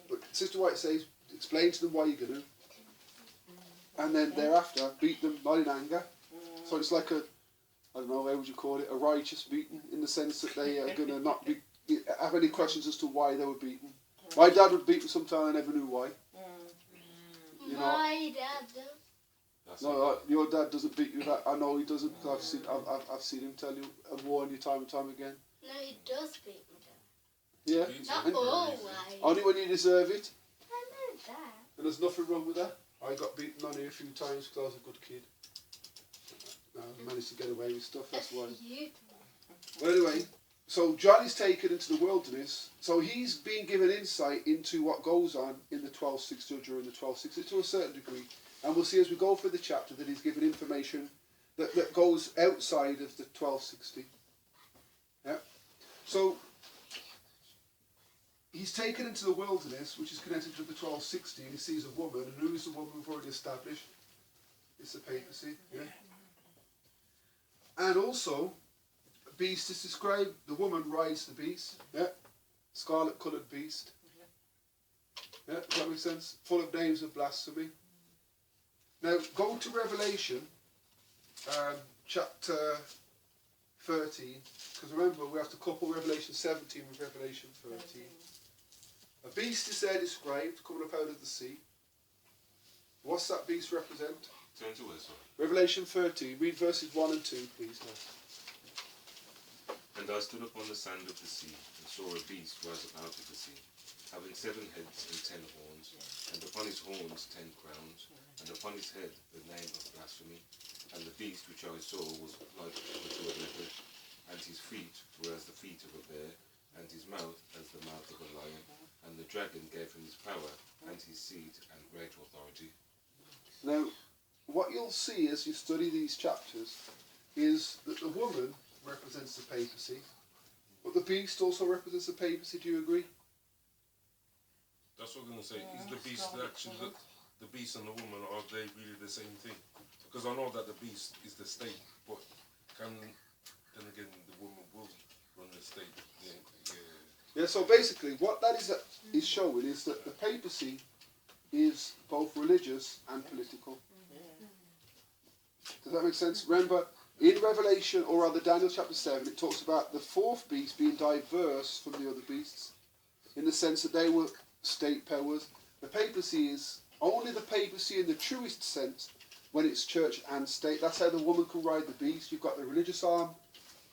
But Sister White says, explain to them why you're going to, and then thereafter beat them, not in anger. So it's like I don't know, how would you call it, a righteous beating, in the sense that they are going to not have any questions as to why they were beaten. My dad would beat me sometimes, I never knew why. My dad does. No, your dad doesn't beat you. That I know he doesn't, because I've seen him tell you and warn you time and time again. No, he does beat me, Dad. Yeah, Not always. only when you deserve it. I know that. And there's nothing wrong with that. I got beaten on here a few times because I was a good kid. I managed to get away with stuff, that's why. But anyway, so John is taken into the wilderness. So he's being given insight into what goes on in the 1260 or during the 1260 to a certain degree. And we'll see as we go through the chapter that he's given information that goes outside of the 1260. Yeah. So he's taken into the wilderness, which is connected to the 1260, and he sees a woman. And who is the woman we've already established? It's the papacy. Yeah. And also, a beast is described. The woman rides the beast. Yeah. Scarlet coloured beast. Yeah. Does that make sense? Full of names of blasphemy. Now, go to Revelation, chapter 13, because remember, we have to couple Revelation 17 with Revelation 13. A beast is there described, coming up out of the sea. What's that beast represent? Turn to where, sorry. Revelation 13, read verses 1 and 2, please. And I stood upon the sand of the sea, and saw a beast rise up out of the sea, having 7 heads and 10 horns, and upon his horns 10 crowns, and upon his head the name of blasphemy. And the beast which I saw was like unto a leopard, and his feet were as the feet of a bear, and his mouth as the mouth of a lion. And dragon gave him his power and his seed and great authority. Now, what you'll see as you study these chapters is that the woman represents the papacy, but the beast also represents the papacy. Do you agree? That's what I'm going to say. Is the beast actually the beast and the woman, are they really the same thing? Because I know that the beast is the state, but then again the woman will run the state. Yeah, so basically what that is showing is that the papacy is both religious and political. Does that make sense? Remember, in Revelation, or rather Daniel chapter 7, it talks about the fourth beast being diverse from the other beasts, in the sense that they were state powers. The papacy is only the papacy in the truest sense when it's church and state. That's how the woman can ride the beast. You've got the religious arm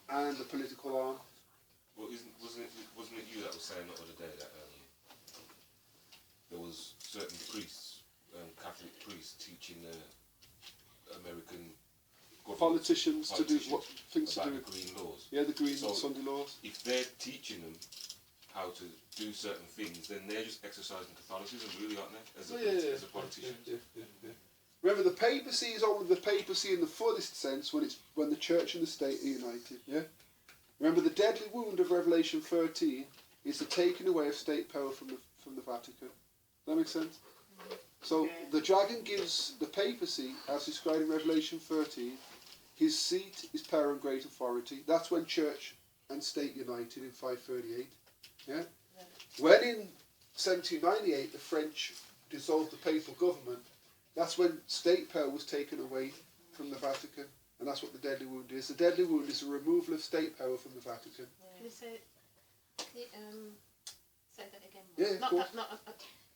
and the political arm. Well, wasn't it you that was saying the other day that there was certain priests, Catholic priests, teaching American Politicians to do what things to about do. the green laws? Yeah, the green So, Sunday laws. If they're teaching them how to do certain things, then they're just exercising Catholicism, really, aren't they? As a politician. Yeah. Remember, the papacy is only the papacy in the fullest sense when the church and the state are united. Yeah. Remember, the deadly wound of Revelation 13 is the taking away of state power from the Vatican. Does that make sense? So the dragon gives the papacy, as described in Revelation 13, his seat, his power and great authority. That's when church and state united in 538. Yeah. When in 1798 the French dissolved the papal government, that's when state power was taken away from the Vatican, and that's what the deadly wound is. The deadly wound is a removal of state power from the Vatican. Can you say that again? Yeah, of course.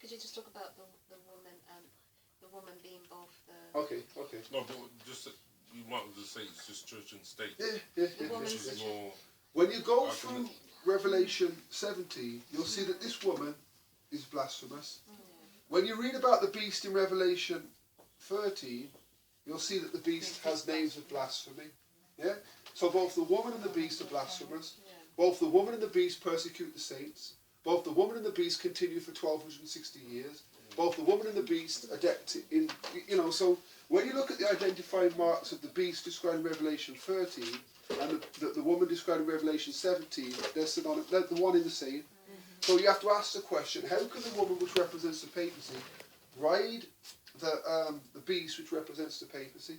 Could you just talk about the woman being both the... Okay. No, but just you might as well say it's just church and state. Yeah. Which is more. When you go through Revelation 17, you'll see that this woman is blasphemous. When you read about the beast in Revelation 13, you'll see that the beast has names of blasphemy. Yeah? So both the woman and the beast are blasphemous. Both the woman and the beast persecute the saints. Both the woman and the beast continue for 1260 years. Both the woman and the beast adept in, so when you look at the identifying marks of the beast described in Revelation 13 and the woman described in Revelation 17, they're synonymous, they're the one in the same. So you have to ask the question, how can the woman which represents the papacy ride the beast which represents the papacy?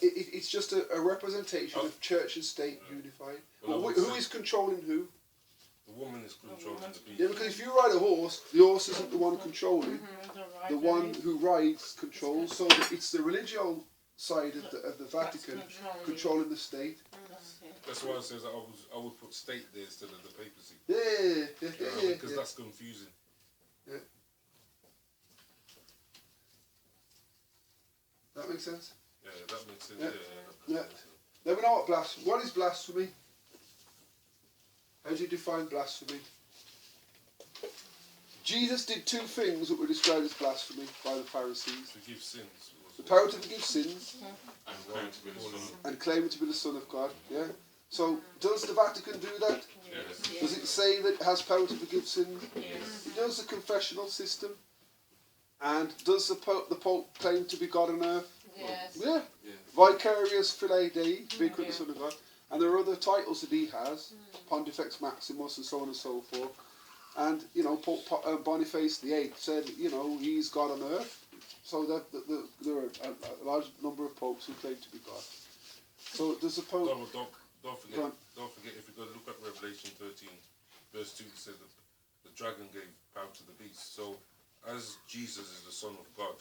It's just a representation of church and state unified. Who is controlling who? The woman is controlling the beast. Yeah, because if you ride a horse, the horse isn't the one controlling. The one who rides controls. So it's the religious side of the Vatican controlling the state. That's why it says I would put state there instead of the papacy. Yeah. Because that's confusing. Yeah. That makes sense? Yeah, that makes sense. Yeah. Now we know what is blasphemy? How do you define blasphemy? Jesus did two things that were described as blasphemy by the Pharisees. Forgive sins. The power to forgive sins And claim to be the Son of and claim to be the Son of God. Yeah. So does the Vatican do that? Yes. Does it say that it has power to forgive sins? Yes. Does the confessional system? And does the Pope claim to be God on earth? Yes. Yeah. Vicarious Filii Dei, speak with the Son of God. And there are other titles that he has, Pontifex Maximus and so on and so forth. And, Pope Boniface VIII said, he's God on earth. So that there are a large number of popes who claim to be God. So does the Pope... No, don't forget, if you go look at Revelation 13, verse 2, it says that the dragon gave power to the beast. So, as Jesus is the Son of God,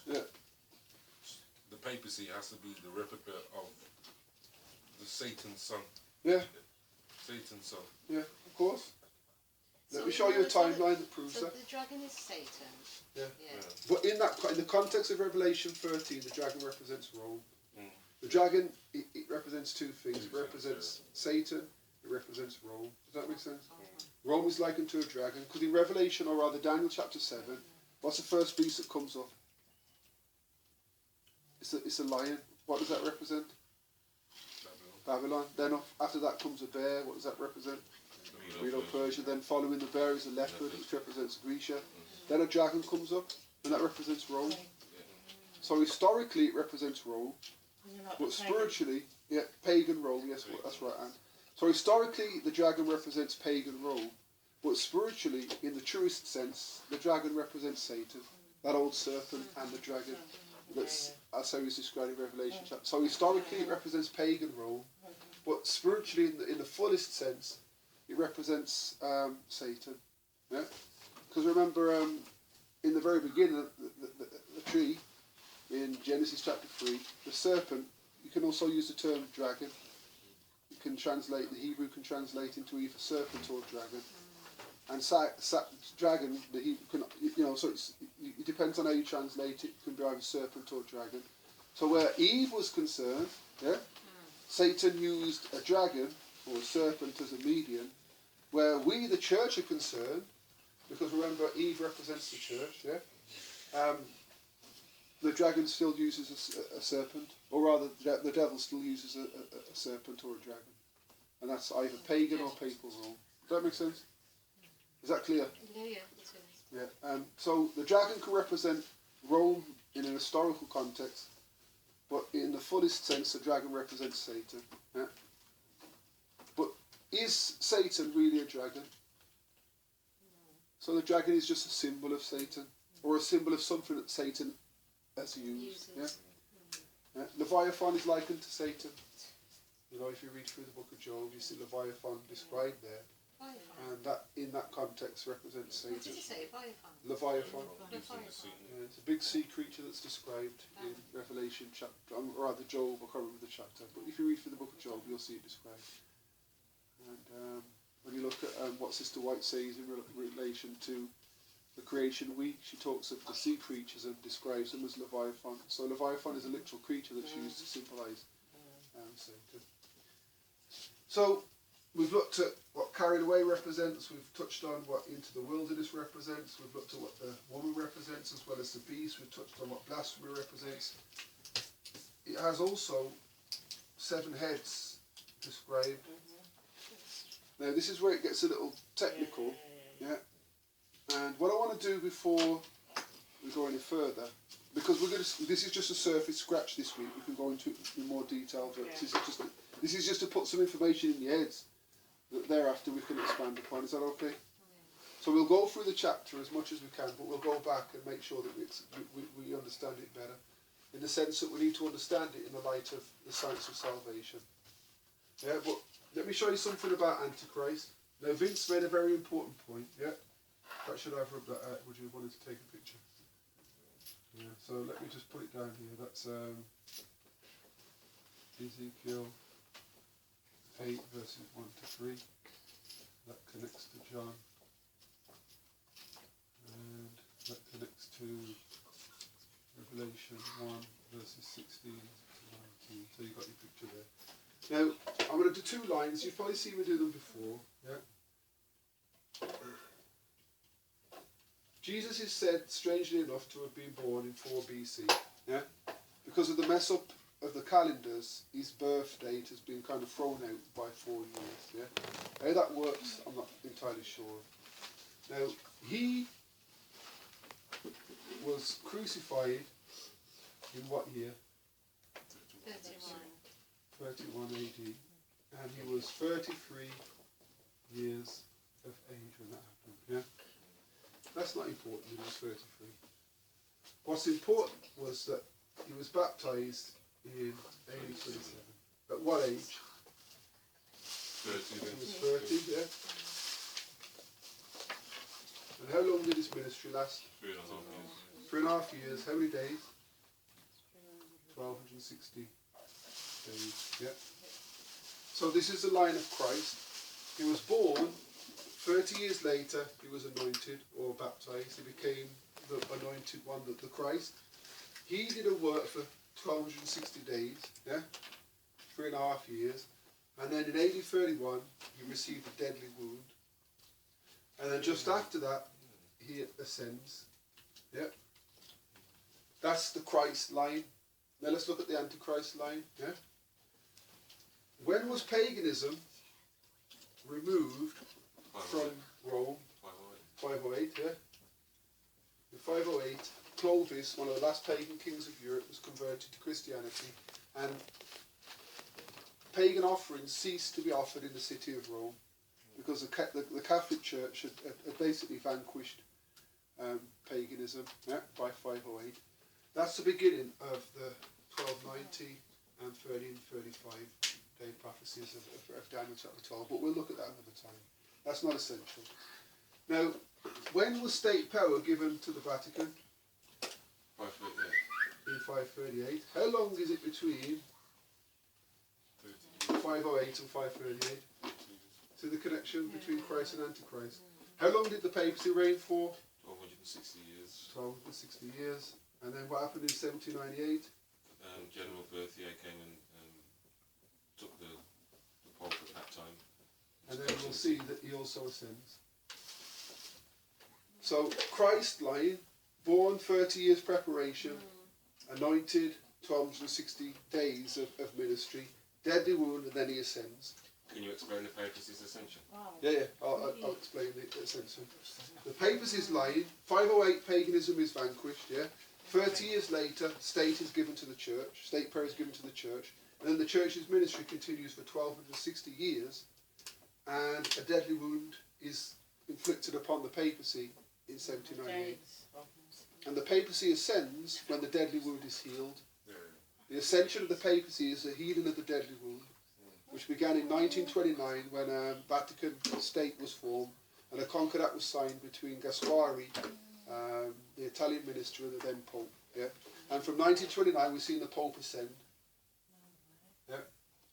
the papacy has to be the replica of the Satan's son. Yeah. Satan's son. Yeah, of course. Let me show you a timeline that proves so that. the dragon is Satan. Yeah. But in the context of Revelation 13, the dragon represents Rome. The dragon, it represents two things. It represents Satan, it represents Rome. Does that make sense? Rome is likened to a dragon, because in Revelation, or rather Daniel chapter 7, what's the first beast that comes up? It's a lion. What does that represent? Babylon. Then after that comes a bear. What does that represent? Medo-Persia. Then following the bear is a leopard, which represents Grecia. Then a dragon comes up, and that represents Rome. So historically it represents Rome, but spiritually, pagan Rome, yes, that's right, Anne. So historically the dragon represents pagan Rome, but spiritually, in the truest sense, the dragon represents Satan, that old serpent and the dragon. That's how he's described in Revelation chapter. So historically it represents pagan Rome, but spiritually, in the fullest sense, it represents Satan. Yeah? Because remember, in the very beginning of the tree, in Genesis chapter 3, the serpent, you can also use the term dragon. You can translate, the Hebrew can translate into either serpent or dragon. And dragon, the Hebrew can, so it depends on how you translate it. It can be either serpent or dragon. So where Eve was concerned, Satan used a dragon or a serpent as a medium. Where we, the church, are concerned, because remember Eve represents the church, the dragon still uses a serpent, or rather the devil still uses a serpent or a dragon. And that's either pagan or papal Rome. Does that make sense? Is that clear? Yeah. So the dragon can represent Rome in an historical context, but in the fullest sense, the dragon represents Satan. Yeah? But is Satan really a dragon? So the dragon is just a symbol of Satan, or a symbol of something that Satan has used. Yeah? Leviathan is likened to Satan. If you read through the book of Job, you see Leviathan described there. And that, in that context, represents Satan. What did you say? Leviathan. Yeah, it's a big sea creature that's described in Revelation chapter, or rather Job, I can't remember the chapter, but if you read through the book of Job, you'll see it described. And when you look at what Sister White says in relation to the creation week, she talks of the sea creatures and describes them as Leviathan. So Leviathan is a literal creature that's used to symbolise Satan. So we've looked at what carried away represents, we've touched on what into the wilderness represents, we've looked at what the woman represents as well as the beast, we've touched on what blasphemy represents. It has also 7 heads described. Now this is where it gets a little technical, and what I want to do before we go any further, because this is just a surface scratch this week, we can go into it in more detail, but this is just to put some information in your heads that thereafter we can expand upon. Is that okay? So we'll go through the chapter as much as we can, but we'll go back and make sure that we understand it better, in the sense that we need to understand it in the light of the science of salvation. Yeah, but let me show you something about Antichrist. Now Vince made a very important point, that should have, would you want to take a picture? Yeah, so let me just put it down here. That's Ezekiel 8 verses 1 to 3. That connects to John. And that connects to Revelation 1 verses 16 to 19. So you've got your picture there. Now, I'm going to do 2 lines. You've probably seen me do them before. Jesus is said, strangely enough, to have been born in 4 BC. Because of the mess up of the calendars, his birth date has been kind of thrown out by 4 years. How that works, I'm not entirely sure. Now, he was crucified in what year? 31 AD. And he was 33 years of age when that happened. That's not important, he was 33. What's important was that he was baptised in AD 27. At what age? 30. He was 30, And how long did his ministry last? 3.5 years. 3.5 years. How many days? 1260 days. So this is the line of Christ. He was born. 30 years later, he was anointed or baptised. He became the anointed one, the Christ. He did a work for 1260 days, 3.5 years. And then in AD 31, he received a deadly wound. And then just after that, he ascends. That's the Christ line. Now let's look at the Antichrist line. When was paganism removed from Rome, 508. 508, yeah. In 508, Clovis, one of the last pagan kings of Europe, was converted to Christianity, and pagan offerings ceased to be offered in the city of Rome because the Catholic Church had basically vanquished paganism, yeah, by 508. That's the beginning of the 1290 and 1335 day prophecies of Daniel chapter 12, but we'll look at that another time. That's not essential. Now, when was state power given to the Vatican? 538. In 538. How long is it between 508 and 538? See the connection between Christ and Antichrist. How long did the papacy reign for? 1260 years. 1260 years. And then what happened in 1798? General Berthier came and took the Pope at that time. And then we'll see that he also ascends. So Christ line, born 30 years preparation, anointed 1260 days of ministry, deadly wound, and then he ascends. Can you explain the papacy's ascension? Yeah, I'll explain the ascension. The papacy's line, 508 paganism is vanquished, yeah. 30 years later, state is given to the church, state power is given to the church, and then the church's ministry continues for 1260 years, and a deadly wound is inflicted upon the papacy in 1798. And the papacy ascends when the deadly wound is healed. The ascension of the papacy is the healing of the deadly wound, which began in 1929 when Vatican state was formed, and a Concord Act was signed between Gaspari, the Italian minister, and the then Pope. Yeah? And from 1929 we've seen the Pope ascend. Yeah?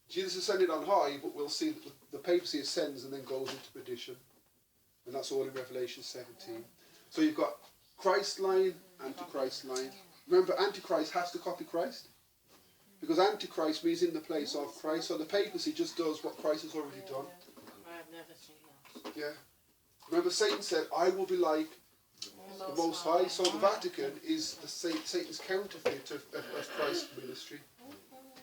Jesus ascended on high, but we'll see that the papacy ascends and then goes into perdition. And that's all in Revelation 17. So you've got Christ line, Antichrist line. Remember, Antichrist has to copy Christ. Because Antichrist means in the place of Christ. So the papacy just does what Christ has already done. I've never seen that. Yeah. Remember, Satan said, I will be like the Most High. So the Vatican is Satan's counterfeit of Christ's ministry.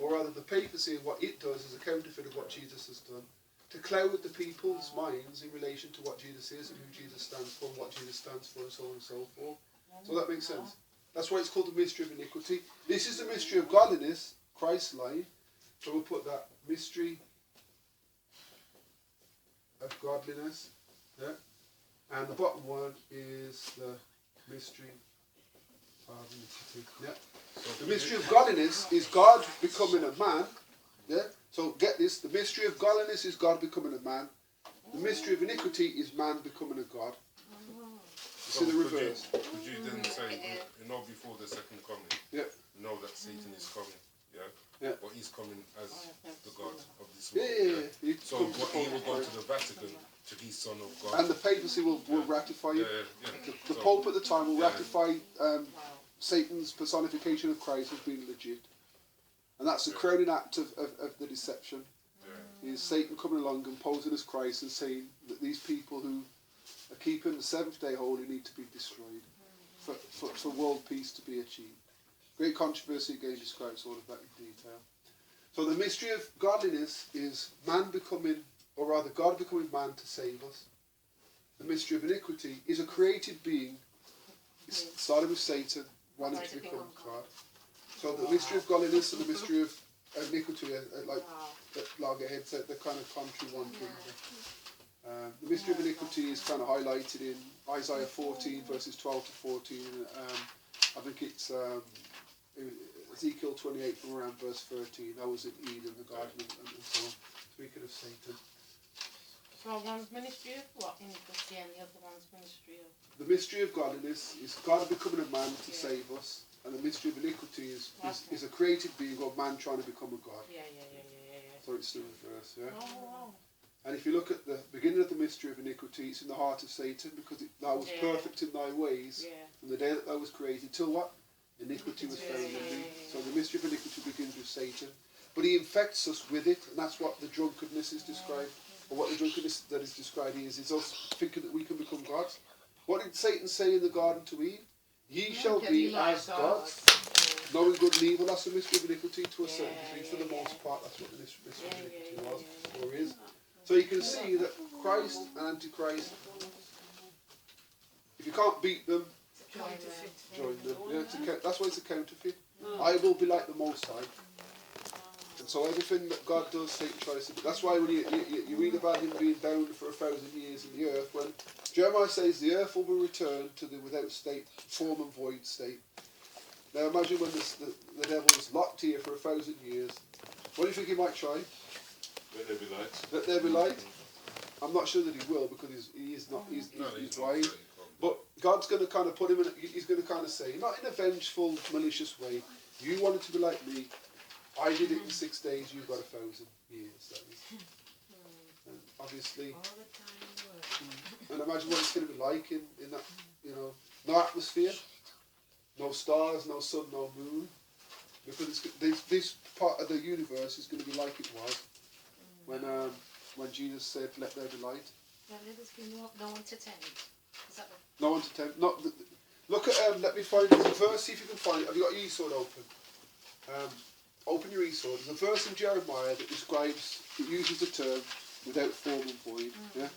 Or rather, the papacy, what it does is a counterfeit of what Jesus has done. To cloud the people's minds in relation to what Jesus is and who Jesus stands for and what Jesus stands for and so on and so forth. So that makes sense. That's why it's called the mystery of iniquity. This is the mystery of godliness, Christ's line. So we'll put that mystery of godliness. Yeah. And the bottom one is the mystery of iniquity. Yeah. The mystery of godliness is God becoming a man. Yeah. So get this, the mystery of godliness is God becoming a man. The mystery of iniquity is man becoming a God. You see the reverse. Could you then say, you know, before the second coming, Yeah. you know that Satan is coming, yeah? Yeah. But he's coming as the God of this Yeah, world. yeah. So what, he will go to the Vatican to be Son of God. And the papacy will ratify it. The Pope at the time will ratify Satan's personification of Christ as being legit. And that's the crowning act of the deception. Is Satan coming along and posing as Christ and saying that these people who are keeping the seventh day holy need to be destroyed for world peace to be achieved. Great controversy again describes all of that in detail. So the mystery of godliness is man becoming, or rather God becoming man to save us. The mystery of iniquity is a created being, it started with Satan, wanting to become God. So the mystery of godliness and the mystery of iniquity are like loggerheads, they're kind of contrary one to another. The mystery of iniquity is kind of highlighted in Isaiah 14 verses 12 to 14. I think it's Ezekiel 28 from around verse 13. That was in Eden, the garden, and so on. Speaking of Satan. So one's ministry of what? Iniquity, and the other one's ministry of... The mystery of godliness is God becoming a man to save us. And the mystery of iniquity is a created being or man trying to become a God. Yeah. So it's the reverse, yeah? Oh. And if you look at the beginning of the mystery of iniquity, it's in the heart of Satan, because thou was perfect in thy ways from the day that thou was created till what? Iniquity was found in thee. So the mystery of iniquity begins with Satan. But he infects us with it, and that's what the drunkenness is described. Or what the drunkenness that is described here is us thinking that we can become gods. What did Satan say in the garden to Eve? Ye shall be as gods, knowing good and evil. That's the mystery of iniquity to a certain degree. For the most part, that's what the mystery of iniquity was, or is. So you can see that Christ and Antichrist, if you can't beat them, join them. Yeah, that's why it's a counterfeit. I will be like the Most High. And so everything that God does, Satan tries to do. That's why when you read about him being bound for 1,000 years in the earth, when Jeremiah says the earth will be returned to the without state, form and void state. Now imagine when the devil is locked here for 1,000 years. What do you think he might try? Let there be light. Let there be light. I'm not sure that he will, because he's wise. But God's going to kind of put him in. He's going to kind of say, not in a vengeful, malicious way. You wanted to be like me. I did it in 6 days. You've got 1,000 years. That is. And obviously. And imagine what it's going to be like in that. You know, no atmosphere, no stars, no sun, no moon. Because this part of the universe is going to be like it was when Jesus said, "Let there be light." Well, there's been no one to tempt. Is that the... No one to tempt. Look at. Let me find the verse. See if you can find it. Have you got your e-sword open? Open your e-sword. There's a verse in Jeremiah that describes. It uses the term without form and void. Yeah.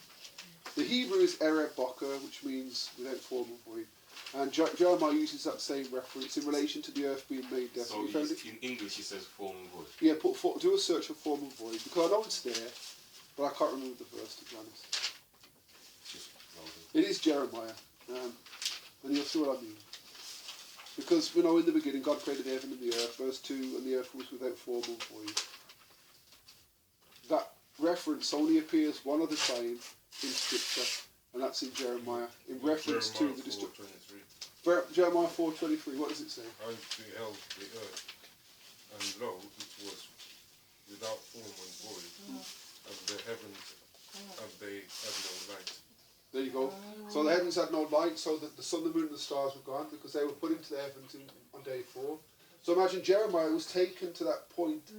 The Hebrew is ereb boker, which means without form and void. And Jeremiah uses that same reference in relation to the earth being made desolate. So in English he says form and void. Yeah, do a search for form and void, because I know it's there, but I can't remember the verse, to be honest. It is Jeremiah, and you'll see what I mean. Because, in the beginning God created the heaven and the earth, verse 2, and the earth was without form and void. That reference only appears one other time in Scripture, and that's in Jeremiah, in reference to the destruction. Jeremiah 4:23. What does it say? I beheld the earth, and lo, it was without form and void, and the heavens, and they had no light. There you go. So the heavens had no light, so that the sun, the moon, and the stars were gone, because they were put into the heavens on day 4. So imagine Jeremiah was taken to that point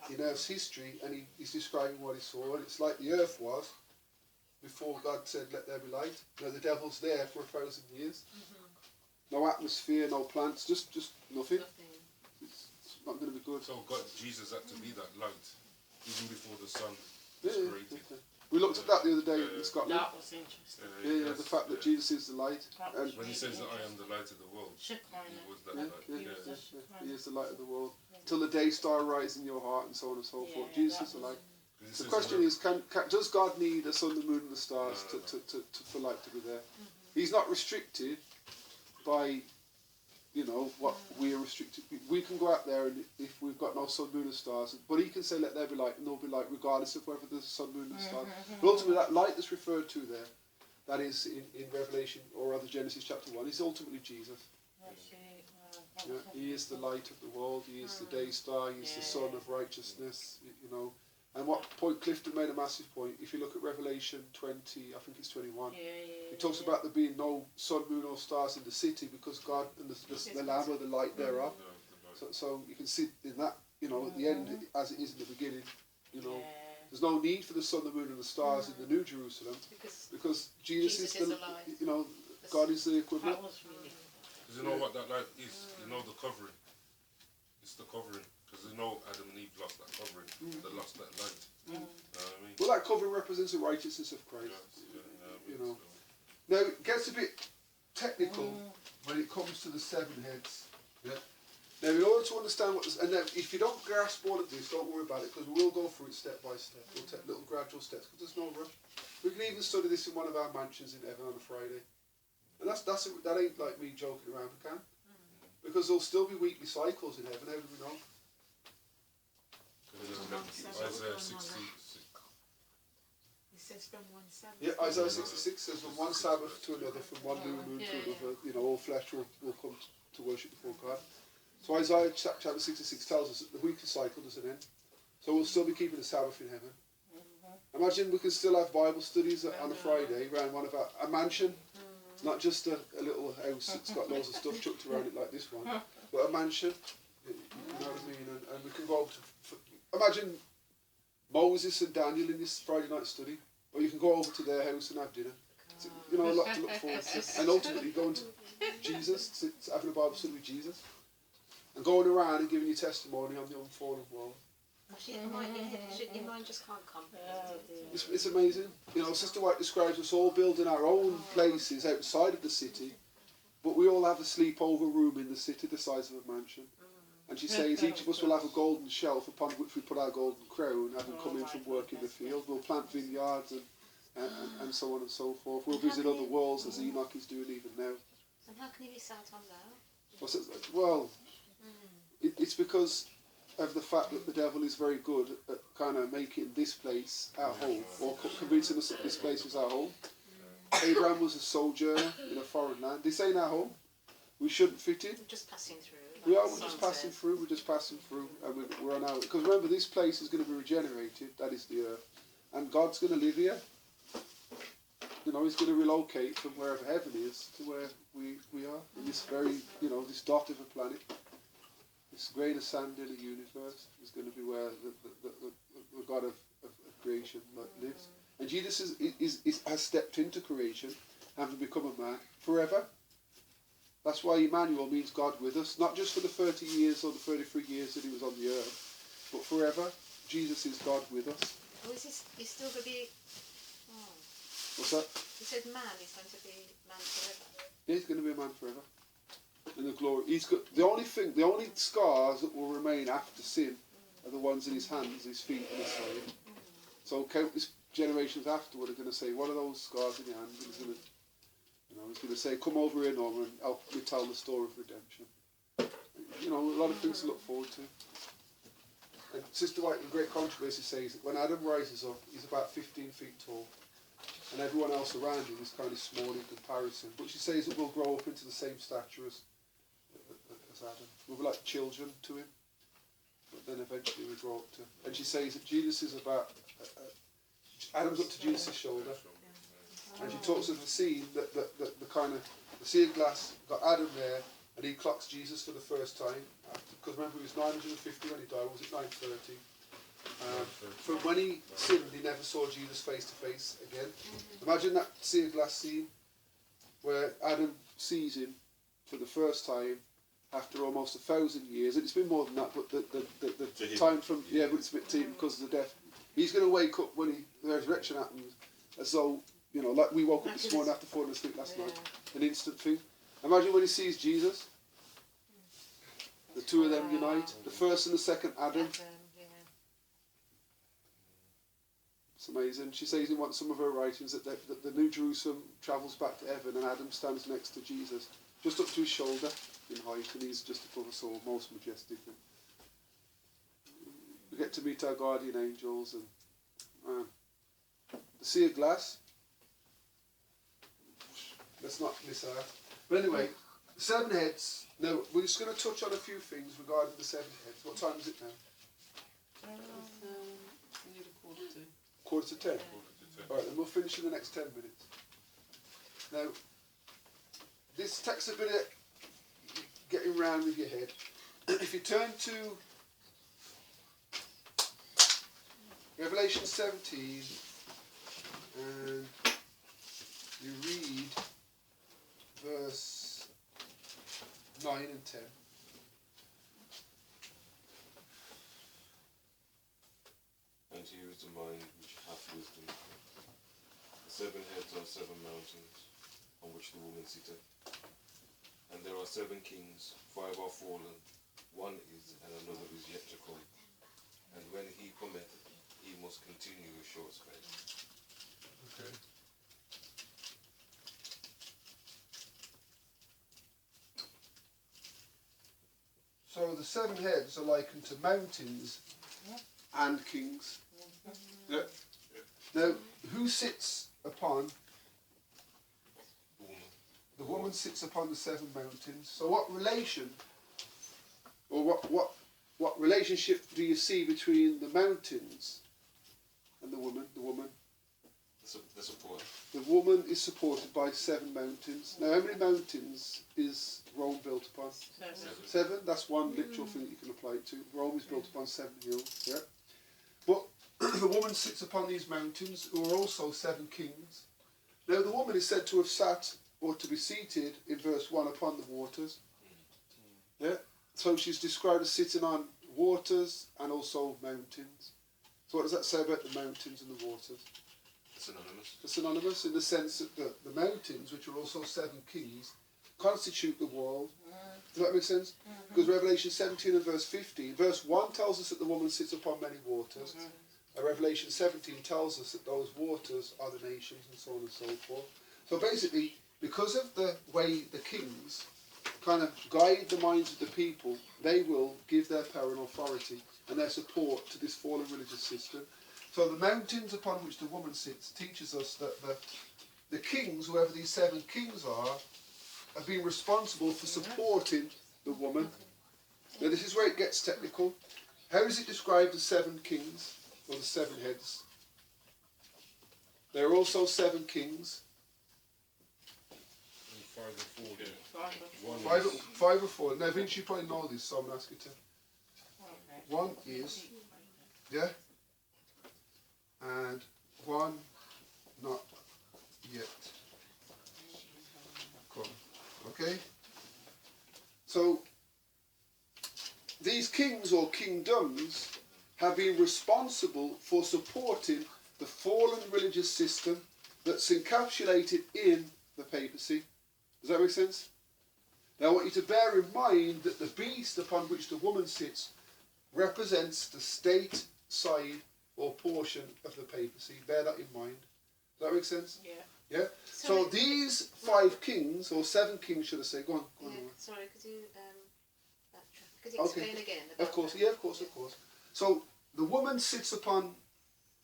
in Earth's history, and he's describing what he saw, and it's like the earth was before God said, "Let there be light." The devil's there for 1,000 years. No atmosphere, no plants, just nothing. It's not going to be good. So Jesus had to be that light, even before the sun Yeah, was created. yeah. We looked at that the other day in Scotland. That was interesting. Yeah, the fact that Jesus is the light. And When he says that I am the light of the world, he was that light. He is the light of the world. Till the day star rises in your heart, and so on and so forth. Jesus is the light. The question is, does God need the sun, the moon, and the stars for light to be there? He's not restricted by, what we are restricted. We can go out there, and if we've got no sun, moon, and stars, but he can say, "Let there be light," and there'll be light regardless of whether there's sun, moon, and stars. But ultimately, that light that's referred to there, that is in Revelation or rather Genesis chapter 1, is ultimately Jesus. Yeah, he is the light of the world. He is the day star. He is the sun of righteousness. And what point Clifton made a massive point. If you look at Revelation 20, I think it's 21, it talks about there being no sun, moon, or stars in the city because God and the Lamb are the light thereof. So you can see in that, at the end, as it is in the beginning, there's no need for the sun, the moon, and the stars in the New Jerusalem because Jesus is the light. God is the equivalent. Because you know what that light is? The covering. It's the covering. Because Adam and Eve lost that covering. They lost that light. Well, that covering represents the righteousness of Christ. Now, it gets a bit technical when it comes to the 7 heads. Yeah. Now, in order to understand and now, if you don't grasp all of this, don't worry about it, because we will go through it step by step. We'll take little gradual steps, because there's no rush. We can even study this in one of our mansions in heaven on a Friday. And that ain't like me joking around, we can. Because there'll still be weekly cycles in heaven, how do we know? Isaiah 66. It says from one Sabbath. Yeah, Isaiah 66 says from one Sabbath to another, from one new moon to another, all flesh will come to worship before God. So Isaiah chapter 66 tells us that the weekly cycle doesn't end. So we'll still be keeping the Sabbath in heaven. Imagine we can still have Bible studies on a Friday around a mansion, not just a little house that's got loads of stuff chucked around it like this one, but a mansion. You know what I mean? And we can go over to. Imagine Moses and Daniel in this Friday night study, or you can go over to their house and have dinner. It's, a lot to look forward to. And ultimately going to Jesus, having a Bible study with Jesus, and going around and giving your testimony on the unfallen world. Your mind just can't comprehend it. It's amazing. You know, Sister White describes us all building our own places outside of the city, but we all have a sleepover room in the city the size of a mansion. And she says each of us will have a golden shelf upon which we put our golden crown, having come in from work in the field. We'll plant vineyards and so on and so forth. We'll visit other worlds as Enoch is doing even now. And how can you be sat on that? Well, it's because of the fact that the devil is very good at kind of making this place our home, or convincing us that this place is our home. Abraham was a sojourner in a foreign land. This ain't our home. We shouldn't fit in. We're just passing through. We're just passing through. We're just passing through, and we're on our. Because remember, this place is going to be regenerated. That is the earth, and God's going to live here. You know, He's going to relocate from wherever heaven is to where we are in this very, this dot of a planet. This grain of sand in the universe is going to be where the God of creation lives. And Jesus has stepped into creation, having become a man forever. That's why Emmanuel means God with us, not just for the 30 years or the 33 years that he was on the earth, but forever. Jesus is God with us. Oh, he's still going to be... Oh. What's that? He said man, he's going to be man forever. Yeah, he's going to be a man forever. In the glory. He's got the only scars that will remain after sin are the ones in his hands, his feet, and his side. So countless generations afterward are going to say, what are those scars in your hands? And he's going to say, come over here, Norman, and help me tell the story of redemption. A lot of things to look forward to. And Sister White, in Great Controversy, says that when Adam rises up, he's about 15 feet tall. And everyone else around him is kind of small in comparison. But she says that we'll grow up into the same stature as Adam. We'll be like children to him. But then eventually we grow up to... And she says that Jesus is about... Adam's up to Jesus' shoulder. And she talks of the scene that the kind of... The sea of glass got Adam there, and he clocks Jesus for the first time. Because remember, he was 950 when he died. Was it 930? From when he sinned, he never saw Jesus face to face again. Imagine that sea of glass scene where Adam sees him for the first time after almost 1,000 years. And it's been more than that, but the time from... Yeah, but it's a bit deep because of the death. He's going to wake up when the resurrection happens as though, like we woke up this morning after falling asleep last night. An instant thing. Imagine when he sees Jesus. The two of them unite. The first and the second Adam. It's amazing. She says in some of her writings that the New Jerusalem travels back to heaven and Adam stands next to Jesus, just up to his shoulder in height, and he's just above us all, most majestic. And we get to meet our guardian angels and the sea of glass. Let's not miss out. But anyway, 7 heads. Now, we're just going to touch on a few things regarding the 7 heads. What time is it now? We need a quarter to. Quarter to 10? Alright, then we'll finish in the next 10 minutes. Now, this takes a bit of getting round with your head. If you turn to Revelation 17 and you read verse 9 and 10. And here is the mind which hath wisdom. The 7 heads are 7 mountains, on which the woman sitteth. And there are 7 kings, 5 are fallen, 1 is, and another is yet to come. And when he cometh, he must continue a short space. Okay. So the 7 heads are likened to mountains and kings. Yeah. Now, who sits upon? The woman sits upon the 7 mountains. So what relation, or what relationship do you see between the mountains and the woman? The support. The woman is supported by 7 mountains. Now, how many mountains is Rome built upon? 7. That's one literal thing that you can apply it to. Rome is built upon 7 hills. Yeah. But the woman sits upon these mountains, who are also 7 kings. Now, the woman is said to have sat, or to be seated, in verse 1, upon the waters. Yeah. So she's described as sitting on waters and also mountains. So what does that say about the mountains and the waters? It's anonymous. It's synonymous in the sense that the mountains, which are also 7 kings, constitute the world. Does that make sense? Because Revelation 17 and verse 15, verse 1 tells us that the woman sits upon many waters. And Revelation 17 tells us that those waters are the nations and so on and so forth. So basically, because of the way the kings kind of guide the minds of the people, they will give their power and authority and their support to this fallen religious system. So the mountains upon which the woman sits teaches us that the kings, whoever these 7 kings are, have been responsible for supporting the woman. Now this is where it gets technical. How is it described as 7 kings, or the 7 heads? There are also 7 kings. 5 and 4 there. 5 or 4. Now Vince, you probably know this, so I'm going to ask you to. One is, yeah, and one not yet come. Okay? So, these kings or kingdoms have been responsible for supporting the fallen religious system that's encapsulated in the papacy. Does that make sense? Now I want you to bear in mind that the beast upon which the woman sits represents the state side or portion of the papacy. Bear that in mind. Does that make sense? Yeah. Yeah? So these 5 kings, or 7 kings should I say, go on. Yeah, sorry, could you backtrack? Could you Okay. explain again? Of course, yeah, of course. So the woman sits upon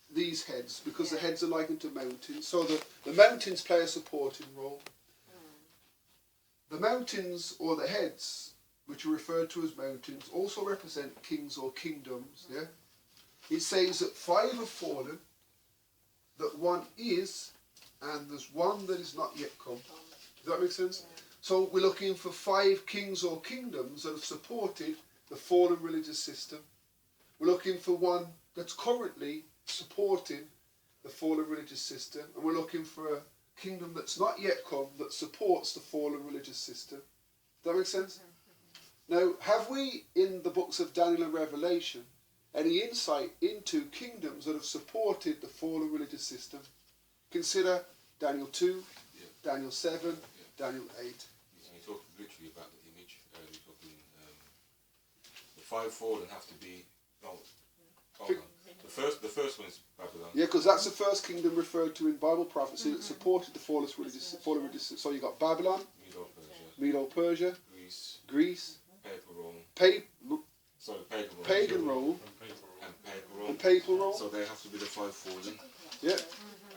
these heads because the heads are likened to mountains. So the mountains play a supporting role. The mountains or the heads, which are referred to as mountains, also represent kings or kingdoms. Yeah. It says that 5 have fallen, that 1 is, and there's 1 that is not yet come. Does that make sense? So we're looking for 5 kings or kingdoms that have supported the fallen religious system. We're looking for 1 that's currently supporting the fallen religious system, and we're looking for a kingdom that's not yet come that supports the fallen religious system. Does that make sense? Now, have we in the books of Daniel and Revelation any insight into kingdoms that have supported the fallen religious system? Consider Daniel 2, Daniel 7, Daniel 8. You talk literally about the image. You're talking the 5 fallen have to be. No, hold on. The first one is Babylon. Yeah, because that's the first kingdom referred to in Bible prophecy that supported the fallen religious system. So you got Babylon, Medo-Persia, Greece, pagan Rome, and papal Rome. So they have to be the 5 fallen. Yeah.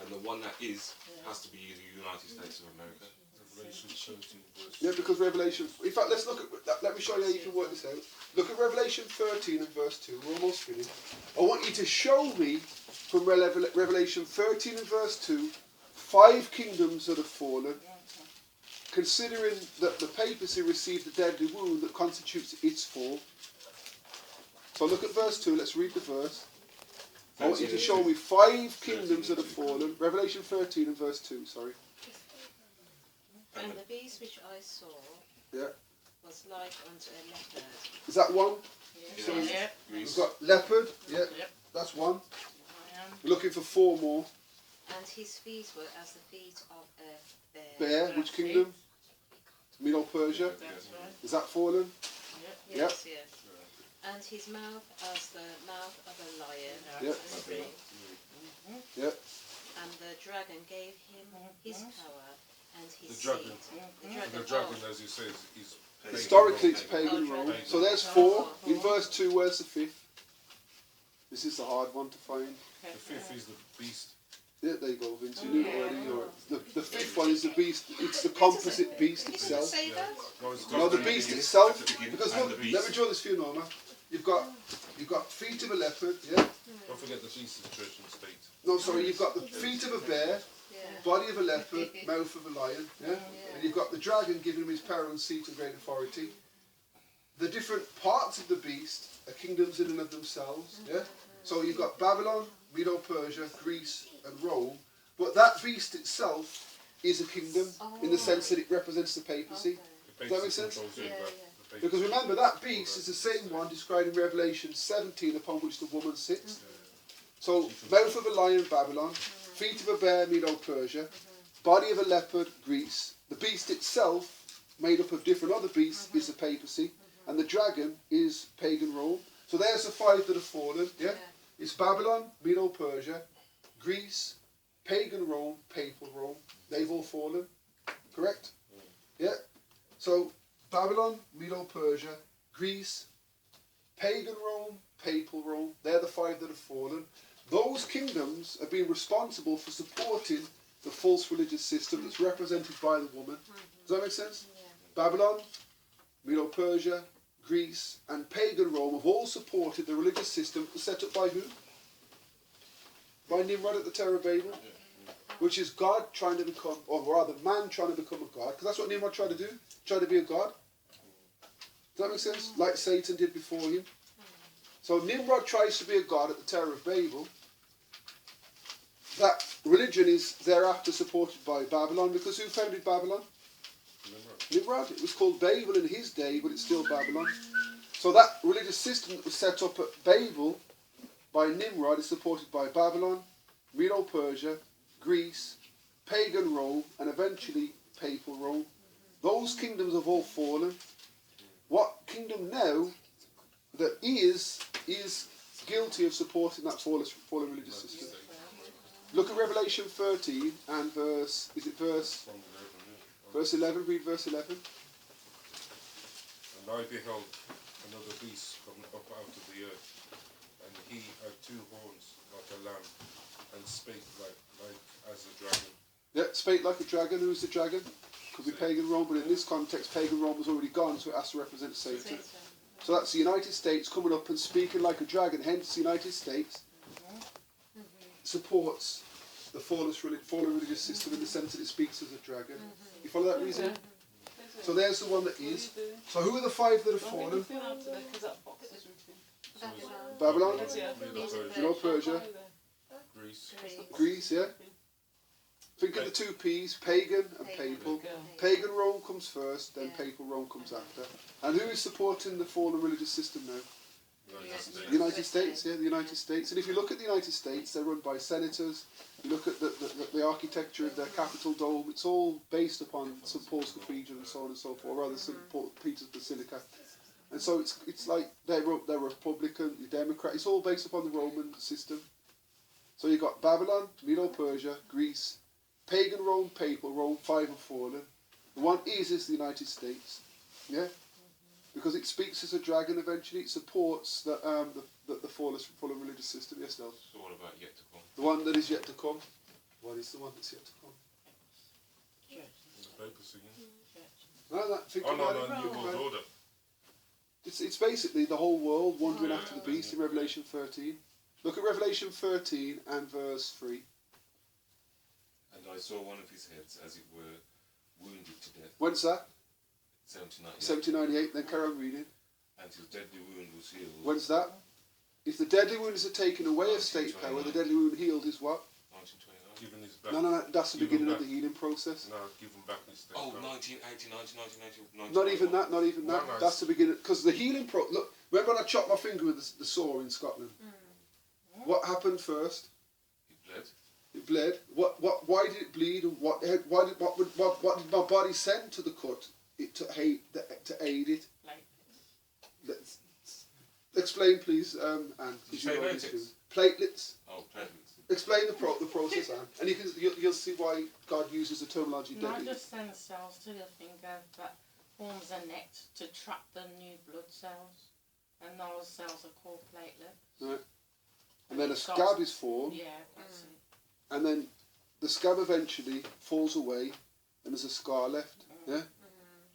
And the one that is has to be the United States of America. Revelation 13 verse. Yeah, because Revelation. In fact, let's look at. Let me show you how you can work this out. Look at Revelation 13 and verse 2. We're almost finished. I want you to show me from Revelation 13 and verse 2 5 kingdoms that have fallen, considering that the papacy received the deadly wound that constitutes its fall. So look at verse 2. Let's read the verse. I want you to show me 5 kingdoms that have fallen. Revelation 13 and verse 2. Sorry. And the beast which I saw was like unto a leopard. Is that one? Yeah. So Yeah. we've got leopard. Yeah. Yep. That's one. We're looking for 4 more. And his feet were as the feet of a bear. Bear. Which kingdom? Medo-Persia. That's right. Is that fallen? Yes, yes. And his mouth as the mouth of a lion. Yep. And big. Yep. And the dragon gave him his power and his The dragon. seat. The dragon, as he says, is Historically, it's pagan Okay. Rome. So there's 4. In verse 2, where's the 5th? This is the hard one to find. The 5th is the beast. Yeah, there you go, Vince. You knew it already. The 5th one is the beast. It's the composite beast Did you itself. say that? No, the beast itself. At the beginning, Because and look, the let beast. me draw this for you, Norma. You've got feet of a leopard. Yeah. Don't forget the beast is church and state. No, sorry. You've got the feet of a bear, Yeah. body of a leopard, mouth of a lion. Yeah. And you've got the dragon giving him his power and seat and great authority. The different parts of the beast are kingdoms in and of themselves. Yeah. So you've got Babylon, Medo-Persia, Greece, and Rome. But that beast itself is a kingdom in the sense that it represents the papacy. The Does that make sense? controls the Because remember, that beast is the same one described in Revelation 17 upon which the woman sits. So, mouth of a lion, Babylon. Feet of a bear, Medo-Persia. Body of a leopard, Greece. The beast itself, made up of different other beasts, is the papacy. And the dragon is pagan Rome. So there's the 5 that have fallen. Yeah? It's Babylon, Medo-Persia, Greece, pagan Rome, papal Rome. They've all fallen. Correct? Yeah? So, Babylon, Medo-Persia, Greece, pagan Rome, papal Rome. They're the 5 that have fallen. Those kingdoms have been responsible for supporting the false religious system that's represented by the woman. Does that make sense? Yeah. Babylon, Medo-Persia, Greece, and pagan Rome have all supported the religious system set up by who? By Nimrod at the Tower of Babel. Which is God trying to become, or rather man trying to become a god. Because that's what Nimrod tried to do. Tried to be a god. Does that make sense? Like Satan did before him. So Nimrod tries to be a god at the Tower of Babel. That religion is thereafter supported by Babylon, because who founded Babylon? Nimrod. It was called Babel in his day, but it's still Babylon. So that religious system that was set up at Babel by Nimrod is supported by Babylon, Medo-Persia, Greece, pagan Rome, and eventually papal Rome. Those kingdoms have all fallen. What kingdom now that is guilty of supporting that fallen religious system? Look at Revelation 13 and verse 11, read verse 11. And I beheld another beast come up out of the earth, and he had 2 horns like a lamb, and spake like as a dragon. Yeah, spake like a dragon. Who is the dragon? Could be pagan Rome, but in this context, pagan Rome was already gone, so it has to represent Satan. So that's the United States coming up and speaking like a dragon. Hence, the United States supports the fallen religious system in the sense that it speaks as a dragon. You follow that reason? So there's the one that is. So who are the 5 that have fallen? Babylon, Medo-Persia, Greece, yeah? Think of the 2 P's, pagan and papal. Pagan Rome comes first, then papal Rome comes after. And who is supporting the fallen religious system now? The United States, yeah, the United States. And if you look at the United States, they're run by senators. You look at the architecture of their Capitol dome, it's all based upon St. Paul's Cathedral and so on and so forth, or rather St. Peter's Basilica. And so it's like they're Republican, they're Democrat, it's all based upon the Roman system. So you've got Babylon, Medo-Persia, Greece, pagan Rome, papal Rome, 5 have fallen. The one is the United States. Yeah? Because it speaks as a dragon eventually, it supports the fallen religious system. Yes, no? It's all about yet to come. The one that is yet to come. What is the one that's yet to come? Papacy. Think Oh, about no, it. New World Order. It's basically the whole world wandering after the beast in Revelation 13. Look at Revelation 13 and verse 3. And I saw one of his heads, as it were, wounded to death. When's that? 1798. 1798, then carry on reading. And his deadly wound was healed. When's that? If the deadly wounds are taken away of state power, the deadly wound healed is what? 1929. Given his back. No, that's the Give beginning him of the healing process. No, give him back his state. Oh, power. 1980, 1990, 1990. Not even that, not even that. No. That's the beginning. Because the healing look, remember when I chopped my finger with the saw in Scotland? What happened first? He bled. It bled. Why did it bleed? And what did my body send to the cut? To aid it. Let's explain, please, Anne. Platelets. Oh, platelets. Explain the process, Anne, and you'll see why God uses the terminology Not deadly. just send cells to your finger that forms a net to trap the new blood cells, and those cells are called platelets. Right. And then a scab is formed. Yeah, that's it. And then the scab eventually falls away, and there's a scar left. Yeah.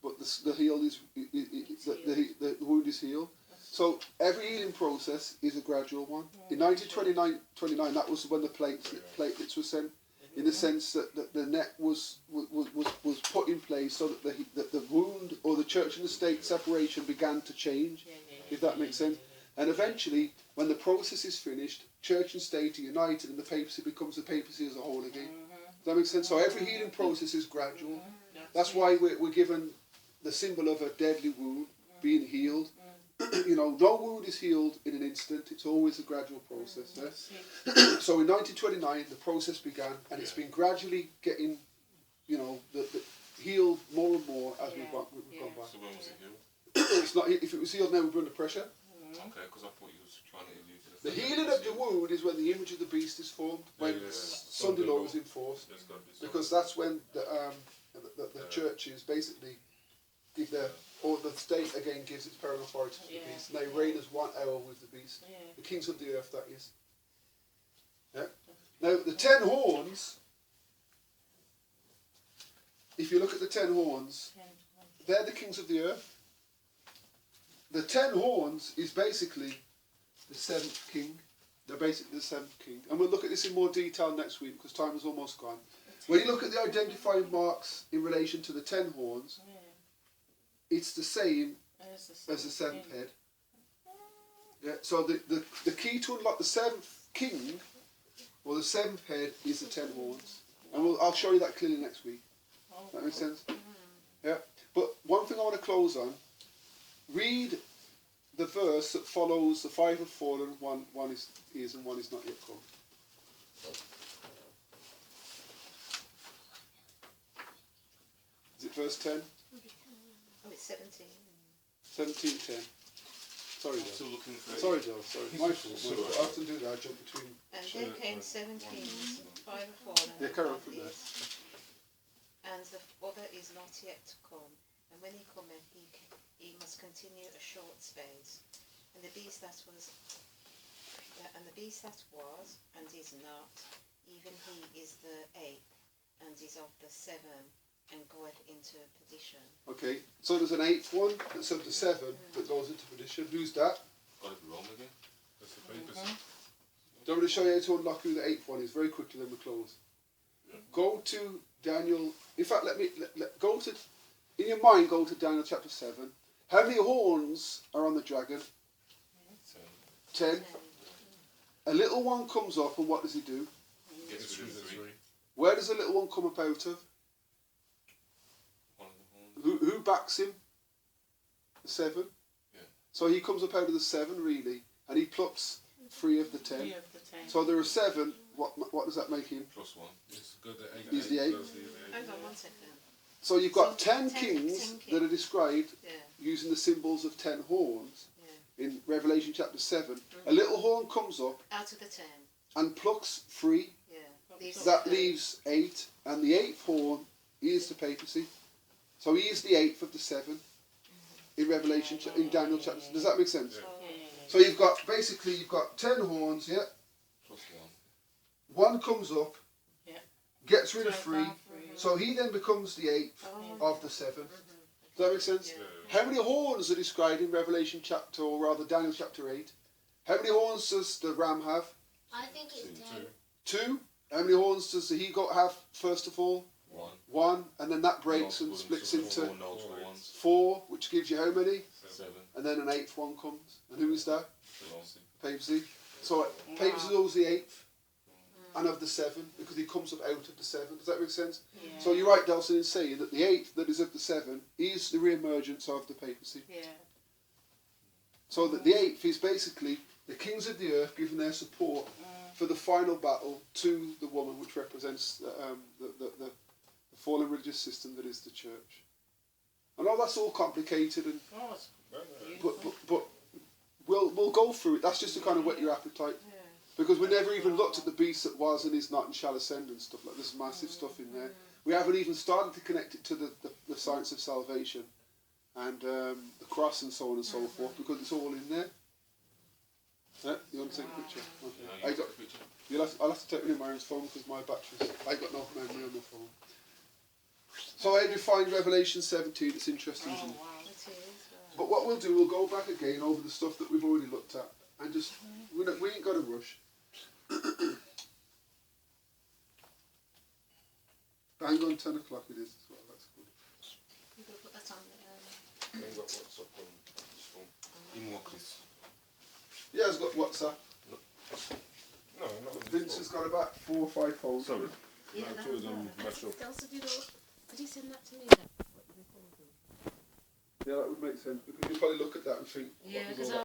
But the heal is the wound is healed. So every healing process is a gradual one. In 1929, that was when the platelets were sent, in the sense that the net was put in place so that the wound or the church and the state separation began to change, if that makes sense. And eventually, when the process is finished, church and state are united, and the papacy becomes the papacy as a whole again. Does that make sense? So every healing process is gradual. That's why we're given the symbol of a deadly wound, being healed. You know, no wound is healed in an instant. It's always a gradual process. So in 1929, the process began, and it's been gradually getting, you know, the healed more and more as we've gone by. So when was it healed? It's not. If it was healed now, we'd be under pressure. Okay, because I thought you was trying to allude to The healing of the wound is when the image of the beast is formed, when Sunday law is enforced, because that's when the churches basically give their, or the state again gives its power and authority to the beast, and they reign as 1 hour with the beast, the kings of the earth, that is. Yeah. Now the 10 horns. If you look at the 10 horns, they're the kings of the earth. The 10 horns is basically the 7th king. They're basically the 7th king. And we'll look at this in more detail next week because time is almost gone. When you look at the identifying marks in relation to the 10 horns, it's the same as the 7th head. Yeah, so the key to unlock the 7th king, or the 7th head, is the 10 horns. And I'll show you that clearly next week. That makes sense? Yeah. But one thing I want to close on, read the verse that follows the 5 have fallen, one is and one is not yet come. Is it verse 10? Oh, it's 17. 17:10. Sorry, Dale. Still looking for it. Sorry, Dale. Sorry. My fault. I often do that. I jump between. And there came 7 kings, 5 have fallen. Yeah, carry on of from there. these, and the other is not yet to come. And when he cometh, he must continue a short space. And the beast that was, and is not, even he is the 8th, and is of the 7, and goeth into perdition. Okay, so there's an 8th one that's of the 7 that goes into perdition. Who's that? Got it wrong again? That's the papacy. I'm going to show you how to unlock who the 8th one is very quickly, then we close. Go to Daniel. In fact, go to, in your mind, go to Daniel chapter 7. How many horns are on the dragon? 10. A little one comes up, and what does he do? Gets rid of 3. Where does the little one come up out of? One of the horns. Who backs him? The 7. Yeah. So he comes up out of the 7, really, and he plucks 3 of the 10. 3 of the 10. So there are 7. What does that make him? +1. It's good that 8. He's the 8. Hang on 1 second. So you've got So 10 10 kings 10 that are described Yeah, using the symbols of 10 horns yeah. in Revelation chapter 7. A little horn comes up Out of the 10. and plucks 3. Yeah. Leaves That the- leaves 8. And the 8th horn is the papacy. So he is the 8th of the 7 in Revelation, in Daniel chapter. Does that make sense? So you've got 10 horns, yeah. +1. One comes up, Yeah. gets rid of 3. So he then becomes the 8th of the 7. Does that make sense? Yeah. How many horns are described in Revelation chapter, or rather Daniel chapter 8? How many horns does the ram have? I think it's 10. 2. How many horns does the he-goat have, first of all? 1. 1. And then that breaks and Multiple splits into into 4 notable ones. 4, which gives you how many? 7. And then an 8th one comes. And who is that? Papacy. Papacy. So Papacy is always the 8th. And of the 7, because he comes up out of the 7. Does that make sense? Yeah. So you're right, Delson, in saying that the 8th that is of the 7 is the re-emergence of the papacy. Yeah. So that the 8th is basically the kings of the earth giving their support for the final battle to the woman, which represents the fallen religious system that is the church. I know that's all complicated, and Oh, it's but we'll go through it. That's just to kind of whet your appetite. Because we never even looked at the beast that was and is not and shall ascend and stuff like this. There's massive stuff in there. We haven't even started to connect it to the science of salvation and the cross and so on and so forth, because it's all in there. Yeah, you want to take a picture? Okay. Yeah, you picture. I'll have to take it in my own phone because my batteries. I got no memory on my phone. So I find Revelation 17. It's interesting. Isn't it? It is. But what we'll do, we'll go back again over the stuff that we've already looked at, and just we ain't got to rush. Bang on 10 o'clock it is as well, that's good. You could put that on They ain't got WhatsApp on his phone. Imo Chris. Yeah, he's got WhatsApp. No, not on his Vince has got about 4 or 5 phones. Sorry. Yeah, I thought it was on my shop. Delsa, could you send that to me? Yeah, that would make sense because you probably look at that and think, Yeah, what was because all that?